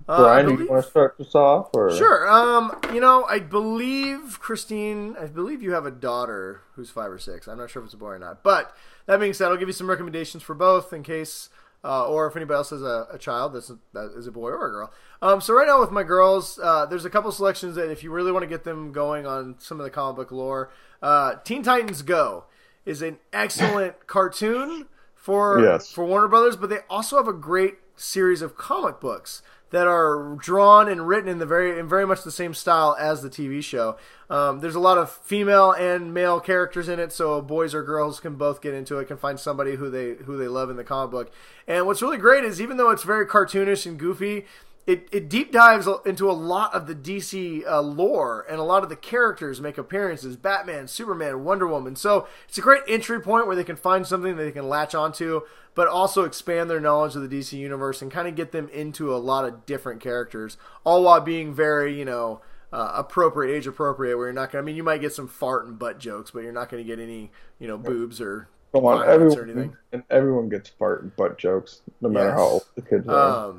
Brian, do you want to start this off? Or? Sure. I believe, Christine, you have a daughter who's 5 or 6. I'm not sure if it's a boy or not. But that being said, I'll give you some recommendations for both in case, or if anybody else has a child that is a boy or a girl. So right now with my girls, there's a couple selections that if you really want to get them going on some of the comic book lore, Teen Titans Go is an excellent cartoon for Warner Brothers, but they also have a great series of comic books that are drawn and written in very much the same style as the TV show. There's a lot of female and male characters in it, so boys or girls can both get into it, can find somebody who they love in the comic book. And what's really great is even though it's very cartoonish and goofy, it deep dives into a lot of the DC lore, and a lot of the characters make appearances: Batman, Superman, Wonder Woman. So it's a great entry point where they can find something that they can latch onto, but also expand their knowledge of the DC universe and kind of get them into a lot of different characters, all while being very, age appropriate, where you're not going to, you might get some fart and butt jokes, but you're not going to get any, boobs or violence or anything. And everyone gets fart and butt jokes, no matter how old the kids are.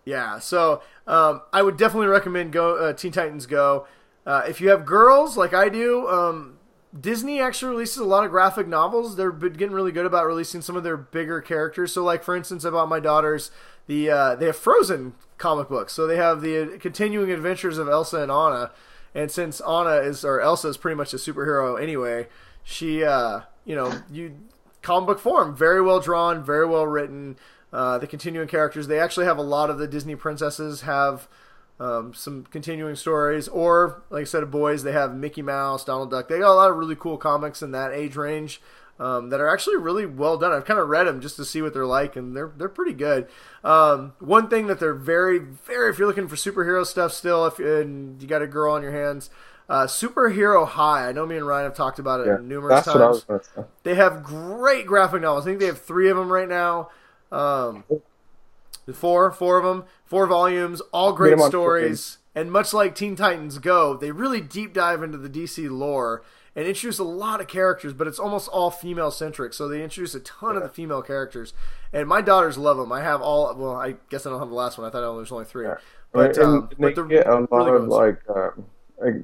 Yeah, so I would definitely recommend Teen Titans Go. If you have girls like I do, Disney actually releases a lot of graphic novels. They're getting really good about releasing some of their bigger characters. So, like, for instance, I bought my daughters they have Frozen comic books. So they have the continuing adventures of Elsa and Anna. And since Elsa is pretty much a superhero anyway, she, comic book form, very well drawn, very well written. The continuing characters, they actually have a lot of the Disney princesses have some continuing stories, or like I said, boys, they have Mickey Mouse, Donald Duck. They got a lot of really cool comics in that age range that are actually really well done. I've kind of read them just to see what they're like, and they're pretty good. One thing that they're very, very, if you're looking for superhero stuff still, and you got a girl on your hands, Superhero High. I know me and Ryan have talked about it numerous times. What I was going to say. They have great graphic novels. I think they have 3 of them right now. 4 of them, 4 volumes, all great stories. And much like Teen Titans Go, they really deep dive into the DC lore and introduce a lot of characters, but it's almost all female centric. So they introduce a ton of the female characters, and my daughters love them. I have all. Well, I guess I don't have the last one. I thought there was only 3. Yeah. But they get a lot really of like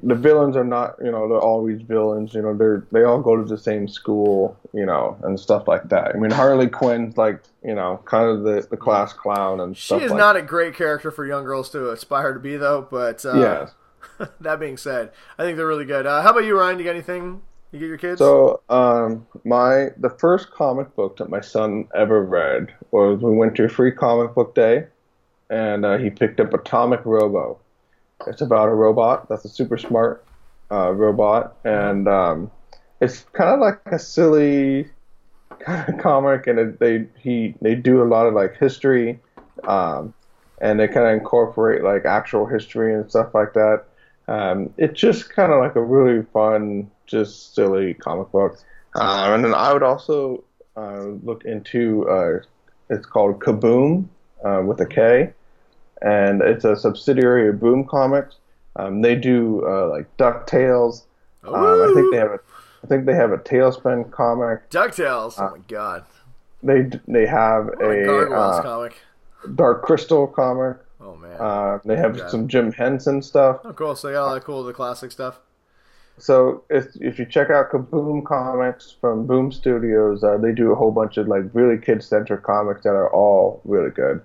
the villains are not, they're always villains. They all go to the same school, and stuff like that. Harley Quinn's like, kind of the class clown and stuff. She is not a great character for young girls to aspire to be, though. But yes. That being said, I think they're really good. How about you, Ryan? You got anything you get your kids? So, the first comic book that my son ever read was, we went to a free comic book day, and he picked up Atomic Robo. It's about a robot that's a super smart robot, and it's kind of like a silly kind of comic, and they do a lot of like history, and they kind of incorporate like actual history and stuff like that. It's just kind of like a really fun, just silly comic book. And then I would also look into it's called Kaboom with a K. And it's a subsidiary of Boom Comics. They do like DuckTales. I think they have a Tailspin comic. DuckTales. Oh my god. They have a comic. Dark Crystal comic. Oh man. They have some Jim Henson stuff. Oh cool. So they got all the classic stuff. So if you check out Kaboom Comics from Boom Studios, they do a whole bunch of like really kid-centric comics that are all really good.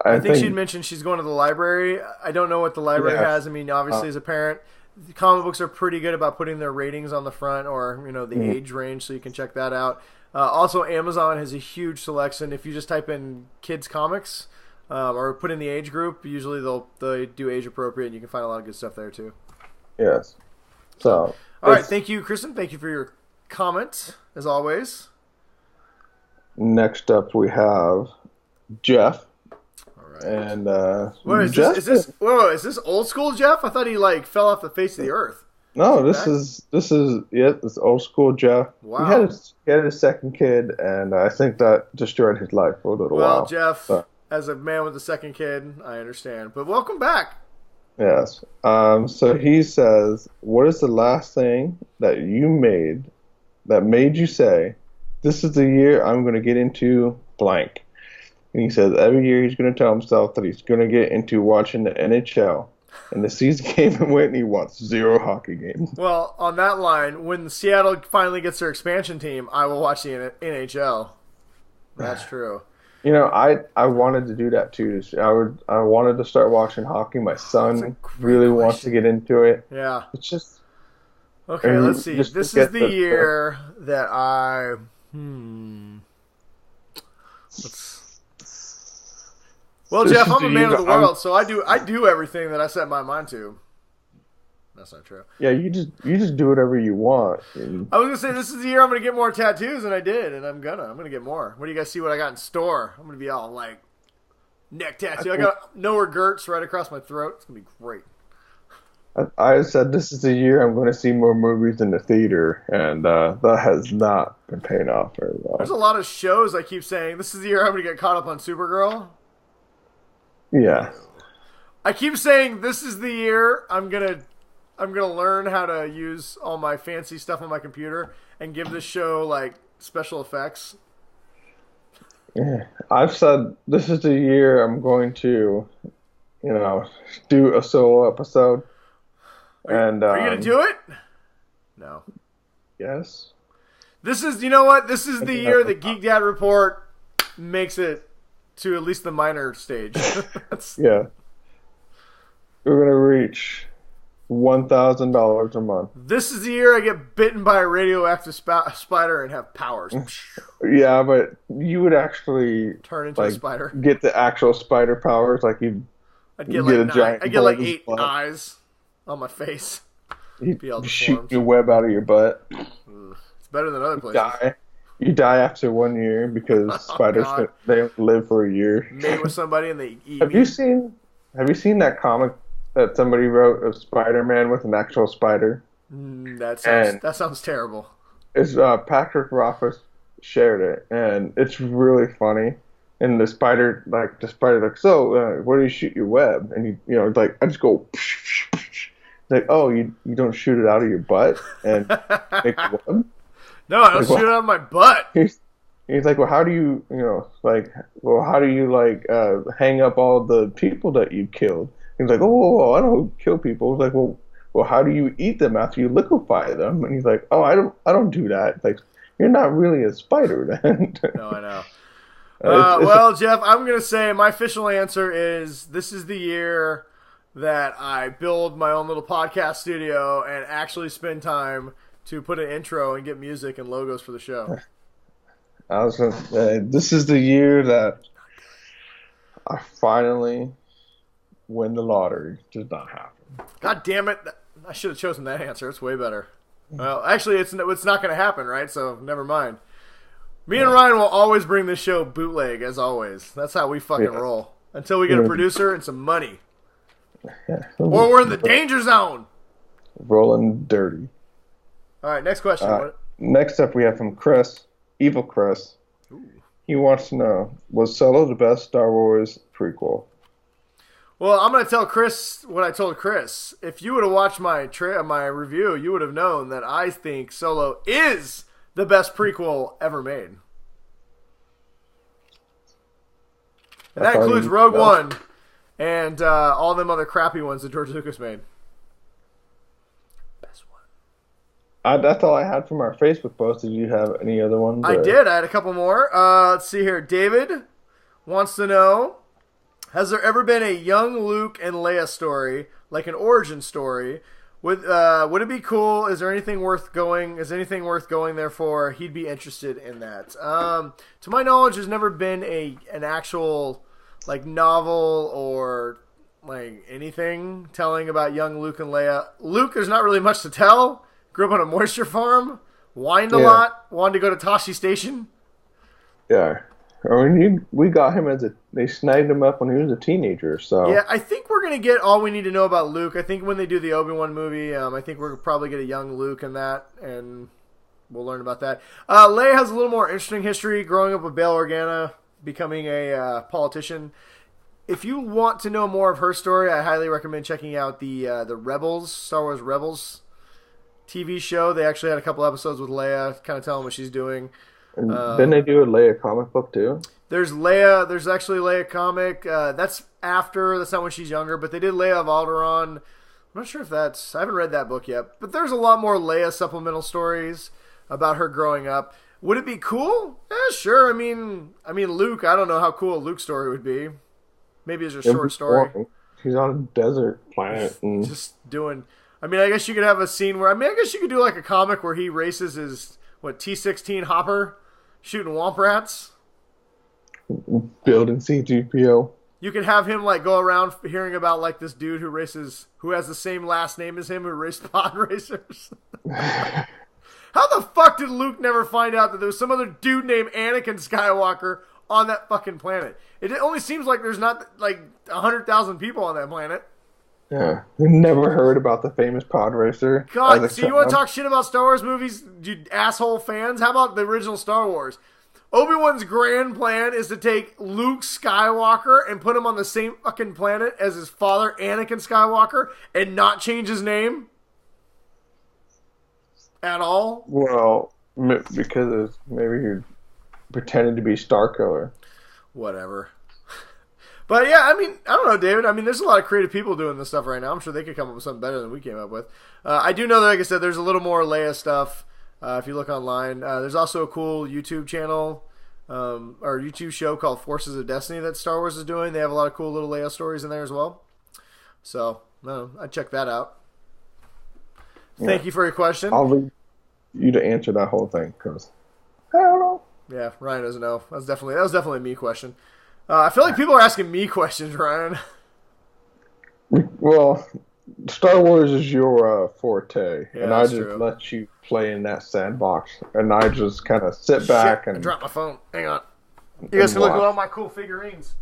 I think she'd mentioned she's going to the library. I don't know what the library has. Obviously, as a parent, the comic books are pretty good about putting their ratings on the front, or the age range, so you can check that out. Also, Amazon has a huge selection. If you just type in kids comics or put in the age group, usually they do age appropriate, and you can find a lot of good stuff there too. Yes. So. All right. Thank you, Kristen. Thank you for your comment, as always. Next up, we have Jeff. And is this old school Jeff? I thought he fell off the face of the earth. No, this is old school Jeff. Wow. He had his second kid, and I think that destroyed his life for a little while. Well, Jeff, as a man with a second kid, I understand. But welcome back. Yes. So he says, what is the last thing that you made that made you say, this is the year I'm going to get into blank? And he says every year he's going to tell himself that he's going to get into watching the NHL. And the season came and went, and he wants 0 hockey games. Well, on that line, when Seattle finally gets their expansion team, I will watch the NHL. That's true. I wanted to do that too. I wanted to start watching hockey. My son really wants to get into it. Yeah. It's just Okay, let's see. This is the year that I... Well, Jeff, I'm a man of the world, so I do everything that I set my mind to. That's not true. Yeah, you just do whatever you want. I was gonna say this is the year I'm gonna get more tattoos, and I did, and I'm gonna get more. What do you guys see? What I got in store? I'm gonna be all like neck tattoo. I got no regrets right across my throat. It's gonna be great. I said this is the year I'm going to see more movies in the theater, and that has not been paying off very well. There's a lot of shows I keep saying this is the year I'm going to get caught up on Supergirl. Yeah. I keep saying this is the year I'm gonna learn how to use all my fancy stuff on my computer and give this show like special effects. Yeah. I've said this is the year I'm going to, do a solo episode. Are you gonna do it? No. Yes. This is, you know what? This is the year that Geek Dad Report makes it to at least the minor stage. Yeah. We're gonna reach $1,000 a month. This is the year I get bitten by a radioactive spider and have powers. Yeah, but you would actually turn into a spider. Get the actual spider powers, like I'd get like 8 eyes on my face. You shoot your web out of your butt. It's better than other places. You die after 1 year because spiders they live for a year. Mate with somebody and they eat. Have you seen that comic that somebody wrote of Spider-Man with an actual spider? That sounds terrible. It's Patrick Rothfuss shared it, and it's really funny. And the spider like, so where do you shoot your web? And like, I just go. Like, oh, you don't shoot it out of your butt and make a web? No, I don't shoot it out of my butt. He's like, well, how do you, hang up all the people that you killed? He's like, oh, I don't kill people. He's like, well, how do you eat them after you liquefy them? And he's like, oh, I don't do that. It's like, you're not really a spider then. No, I know. Well, Jeff, I'm going to say my official answer is this is the year that I build my own little podcast studio and actually spend time to put an intro and get music and logos for the show. I was going to say, this is the year that I finally win the lottery. It does not happen. God damn it. I should have chosen that answer. It's way better. Well, actually, it's not going to happen, right? So, never mind. Me and Ryan will always bring this show bootleg, as always. That's how we fucking roll. Until we get a producer and some money. Yeah. Or we're in the danger zone. Rolling dirty. All right, next question. Next up, we have from Chris, Evil Chris. Ooh. He wants to know, was Solo the best Star Wars prequel? Well, I'm going to tell Chris what I told Chris. If you would have watched my review, you would have known that I think Solo is the best prequel ever made. And that includes Rogue One and all them other crappy ones that George Lucas made. Best one. That's all I had from our Facebook post. Did you have any other ones? I did. I had a couple more. Let's see here. David wants to know, has there ever been a young Luke and Leia story, like an origin story? Would it be cool? Is there anything worth going? Is anything worth going there for? He'd be interested in that. To my knowledge, there's never been an actual like novel or like anything telling about young Luke and Leia. Luke, there's not really much to tell. Grew up on a moisture farm, whined a lot, wanted to go to Tashi Station. Yeah. I mean, we got him they snagged him up when he was a teenager, so. Yeah, I think we're going to get all we need to know about Luke. I think when they do the Obi-Wan movie, I think we're probably get a young Luke in that, and we'll learn about that. Leia has a little more interesting history, growing up with Bail Organa, becoming a politician. If you want to know more of her story, I highly recommend checking out the Rebels, Star Wars Rebels TV show. They actually had a couple episodes with Leia, kind of telling what she's doing. And didn't they do a Leia comic book too? There's actually Leia comic. That's not when she's younger, but they did Leia of Alderaan. I'm not sure if I haven't read that book yet, but there's a lot more Leia supplemental stories about her growing up. Would it be cool? Yeah, sure. I mean, Luke, I don't know how cool a Luke story would be. Maybe it's a short story. He's on a desert planet. Just doing... I mean, I guess you could have a scene where, I guess you could do like a comic where he races his, T-16 Hopper, shooting womp rats. Building C-3PO. You could have him, like, go around hearing about, like, this dude who has the same last name as him, who raced pod racers. How the fuck did Luke never find out that there was some other dude named Anakin Skywalker on that fucking planet? It only seems like there's not, like, 100,000 people on that planet. Yeah. Never heard about the famous pod racer. God, so you want to talk shit about Star Wars movies, you asshole fans? How about the original Star Wars? Obi-Wan's grand plan is to take Luke Skywalker and put him on the same fucking planet as his father, Anakin Skywalker, and not change his name at all? Well, because maybe he pretended to be Starkiller. Whatever. But yeah, I mean, I don't know, David. I mean, there's a lot of creative people doing this stuff right now. I'm sure they could come up with something better than we came up with. I do know that, like I said, there's a little more Leia stuff. If you look online, there's also a cool YouTube channel or YouTube show called Forces of Destiny that Star Wars is doing. They have a lot of cool little Leia stories in there as well. So, I'd check that out. Thank you for your question. I'll leave you to answer that whole thing because I don't know. Yeah, Ryan doesn't know. That was definitely a me question. I feel like people are asking me questions, Ryan. Well, Star Wars is your forte, Yeah, and I just true. let you play in that sandbox, and I just kind of sit back I and dropped my phone. Hang on. You guys can look at all my cool figurines.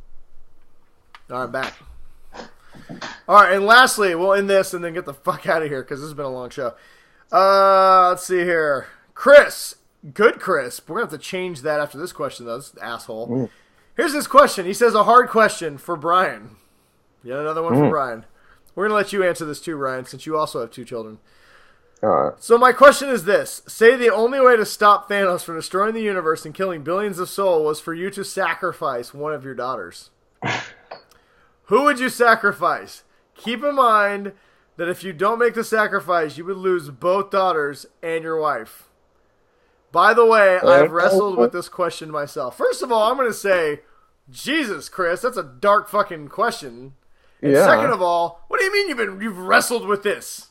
All right, I'm back. All right, and lastly, we'll end this and then get the fuck out of here because this has been a long show. Let's see here. Chris. Good Chris. We're going to have to change that after this question, though. This asshole. Here's his question. He says a hard question for Brian. Yet another one for Brian. We're going to let you answer this too, Ryan, since you also have 2 children. all right. So my question is this. Say the only way to stop Thanos from destroying the universe and killing billions of souls was for you to sacrifice one of your daughters. Who would you sacrifice? Keep in mind that if you don't make the sacrifice, you would lose both daughters and your wife. By the way, I've wrestled with this question myself. First of all, I'm going to say, Jesus, Chris, that's a dark fucking question. And second of all, what do you mean you've wrestled with this?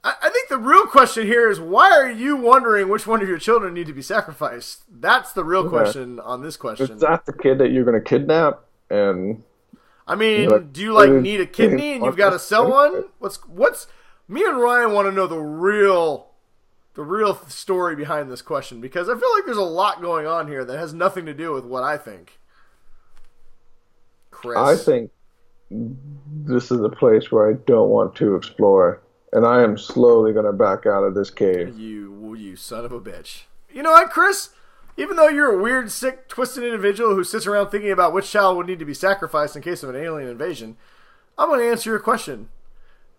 I think the real question here is, why are you wondering which one of your children need to be sacrificed? That's the real question on this question. Is that the kid that you're going to kidnap? And I mean, do you need a kidney and you've got to sell one? What's me and Ryan want to know the real story behind this question, because I feel like there's a lot going on here that has nothing to do with what I think. Chris. I think this is a place where I don't want to explore, and I am slowly going to back out of this cave. You son of a bitch. You know what, Chris? Even though you're a weird, sick, twisted individual who sits around thinking about which child would need to be sacrificed in case of an alien invasion, I'm going to answer your question.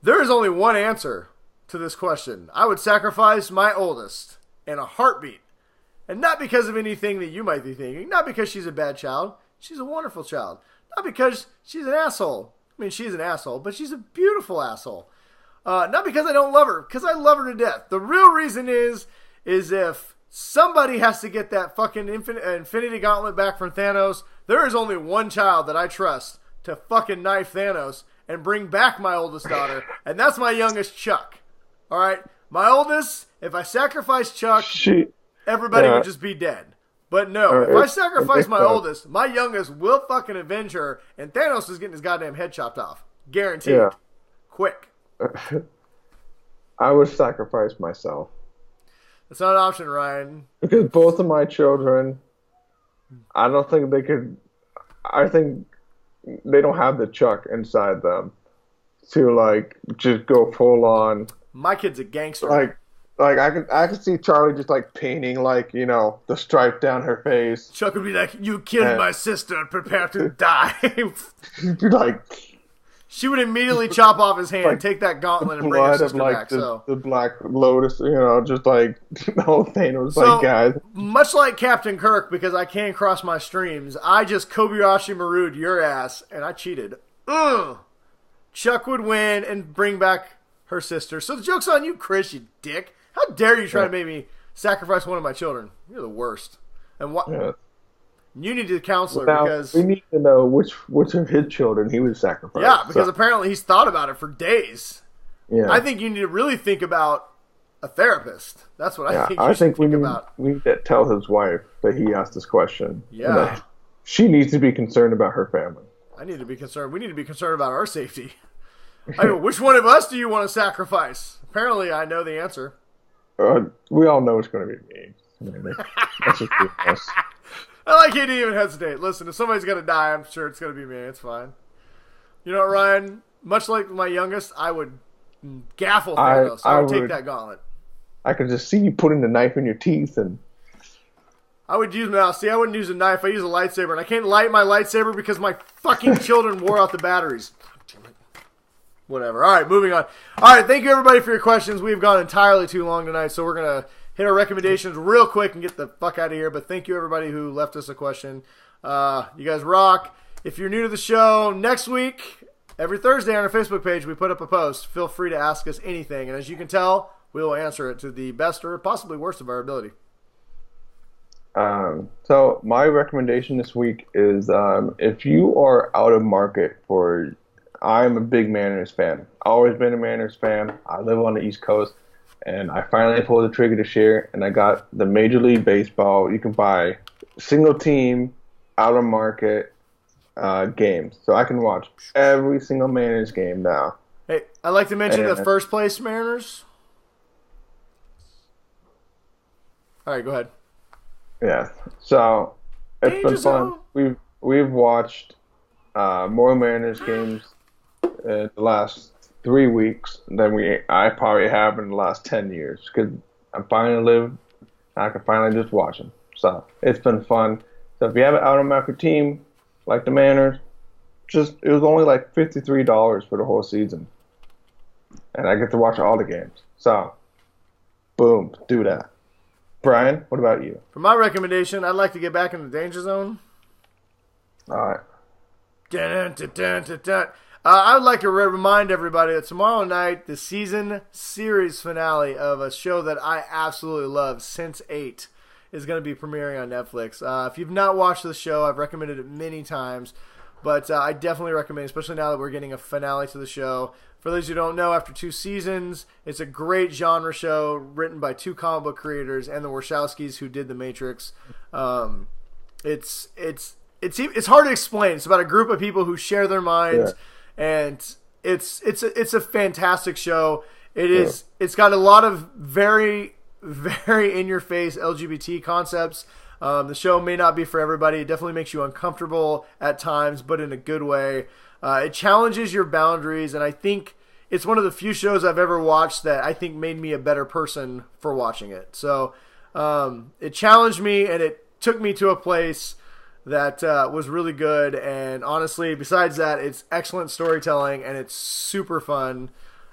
There is only one answer to this question. I would sacrifice my oldest in a heartbeat. And not because of anything that you might be thinking. Not because she's a bad child. She's a wonderful child. Not because she's an asshole. I mean, she's an asshole, but she's a beautiful asshole. Not because I don't love her, because I love her to death. The real reason is if somebody has to get that fucking Infinity Gauntlet back from Thanos, there is only one child that I trust to fucking knife Thanos and bring back my oldest daughter, and that's my youngest, Chuck. All right? My oldest, if I sacrifice Chuck, everybody would just be dead. But no, if I sacrifice my oldest, my youngest will fucking avenge her, and Thanos is getting his goddamn head chopped off. Guaranteed. Yeah. Quick. I would sacrifice myself. That's not an option, Ryan. Because both of my children, I don't think they could. I think they don't have the Chuck inside them to just go full on. My kid's a gangster. Like I could see Charlie just painting the stripe down her face. Chuck would be like, "You killed my sister, prepare to die." She would immediately chop off his hand, take that gauntlet, and bring her sister back. The Black Lotus, just the whole thing was guys. Much like Captain Kirk, because I can cross my streams, I just Kobayashi Maru'd your ass, and I cheated. Chuck would win and bring back her sister. So the joke's on you, Chris, you dick. How dare you try to make me sacrifice one of my children? You're the worst. And what? Yeah. You need to counsel her because we need to know which of his children he would sacrifice. Yeah, because apparently he's thought about it for days. Yeah. I think you need to really think about a therapist. That's what I think you I should think think about. we need to tell his wife that he asked this question. Yeah. And that she needs to be concerned about her family. I need to be concerned. We need to be concerned about our safety. I mean, which one of us do you want to sacrifice? Apparently, I know the answer. We all know it's going to be me. I mean, that's just us. I like you to even hesitate. Listen, if somebody's going to die, I'm sure it's going to be me. It's fine. You know what, Ryan? Much like my youngest, I would gaffle Thanos. I would take that gauntlet. I could just see you putting the knife in your teeth and... I would use now. See, I wouldn't use a knife. I use a lightsaber, and I can't light my lightsaber because my fucking children wore out the batteries. Damn it. Whatever. All right, moving on. All right, thank you everybody for your questions. We've gone entirely too long tonight, so we're gonna hit our recommendations real quick and get the fuck out of here. But thank you everybody who left us a question. You guys rock. If you're new to the show, next week, every Thursday on our Facebook page, we put up a post. Feel free to ask us anything, and as you can tell, we will answer it to the best or possibly worst of our ability. So my recommendation this week is if you are out of market for, I'm a big Mariners fan. Always been a Mariners fan. I live on the East Coast, and I finally pulled the trigger to share, and I got the Major League Baseball. You can buy single team, out of market games, so I can watch every single Mariners game now. Hey, I'd like to mention the first place Mariners. All right, go ahead. Yeah, so it's been fun. We've watched more Mariners games in the last 3 weeks than I probably have in the last 10 years because I can finally just watch them. So it's been fun. So if you have an out of market team like the Mariners, it was only like $53 for the whole season, and I get to watch all the games. So boom, do that. Brian, what about you? For my recommendation, I'd like to get back in the Danger Zone. All right. I would like to remind everybody that tomorrow night, the season series finale of a show that I absolutely love, Sense8, is going to be premiering on Netflix. If you've not watched the show, I've recommended it many times, but I definitely recommend, especially now that we're getting a finale to the show. For those who don't know, after 2 seasons, it's a great genre show written by 2 comic book creators and the Wachowskis who did The Matrix. It's hard to explain. It's about a group of people who share their minds, and it's a fantastic show. It's got a lot of very, very in your face LGBT concepts. The show may not be for everybody. It definitely makes you uncomfortable at times, but in a good way. It challenges your boundaries, and I think it's one of the few shows I've ever watched that I think made me a better person for watching it. So it challenged me, and it took me to a place that was really good. And honestly, besides that, it's excellent storytelling, and it's super fun.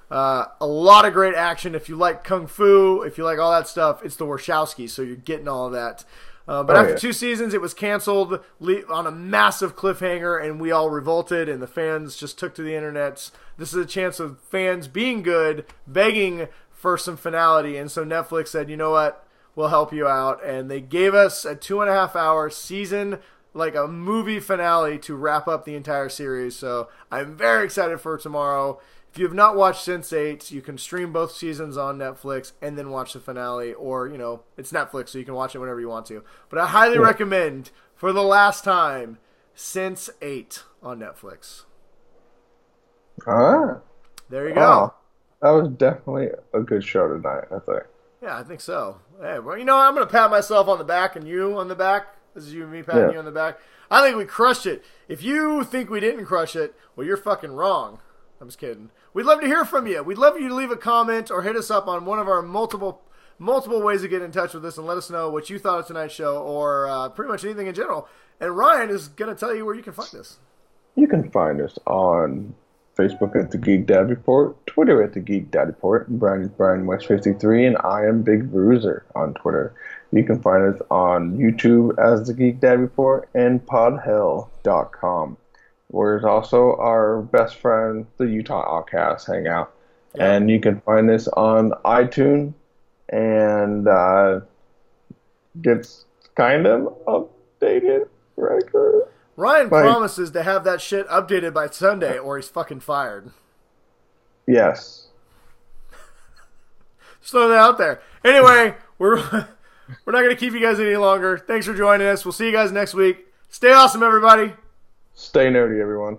A lot of great action. If you like Kung Fu, if you like all that stuff, it's the Wachowskis, so you're getting all of that. But after 2 seasons, it was canceled on a massive cliffhanger, and we all revolted, and the fans just took to the internet. This is a chance of fans being good, begging for some finality, and so Netflix said, you know what, we'll help you out, and they gave us a 2.5-hour season, like a movie finale to wrap up the entire series, so I'm very excited for tomorrow. If you have not watched Sense8, you can stream both seasons on Netflix and then watch the finale, or, it's Netflix, so you can watch it whenever you want to. But I highly recommend, for the last time, Sense8 on Netflix. Ah. There you go. That was definitely a good show tonight, I think. Yeah, I think so. Hey, well, I'm going to pat myself on the back and you on the back. This is you and me patting you on the back. I think we crushed it. If you think we didn't crush it, well, you're fucking wrong. I'm just kidding. We'd love to hear from you. We'd love you to leave a comment or hit us up on one of our multiple ways to get in touch with us and let us know what you thought of tonight's show, or pretty much anything in general. And Ryan is going to tell you where you can find us. You can find us on Facebook at the Geek Dad Report, Twitter at the Geek Dad Report. Brian is Brian West 53, and I am Big Bruiser on Twitter. You can find us on YouTube as the Geek Dad Report and podhell.com. Where's also our best friend, the Utah Outcast, hang out. Yeah. And you can find this on iTunes, and gets kind of updated regularly. Ryan promises to have that shit updated by Sunday, or he's fucking fired. Yes. Just throw that out there. Anyway, we're not going to keep you guys any longer. Thanks for joining us. We'll see you guys next week. Stay awesome, everybody. Stay nerdy, everyone.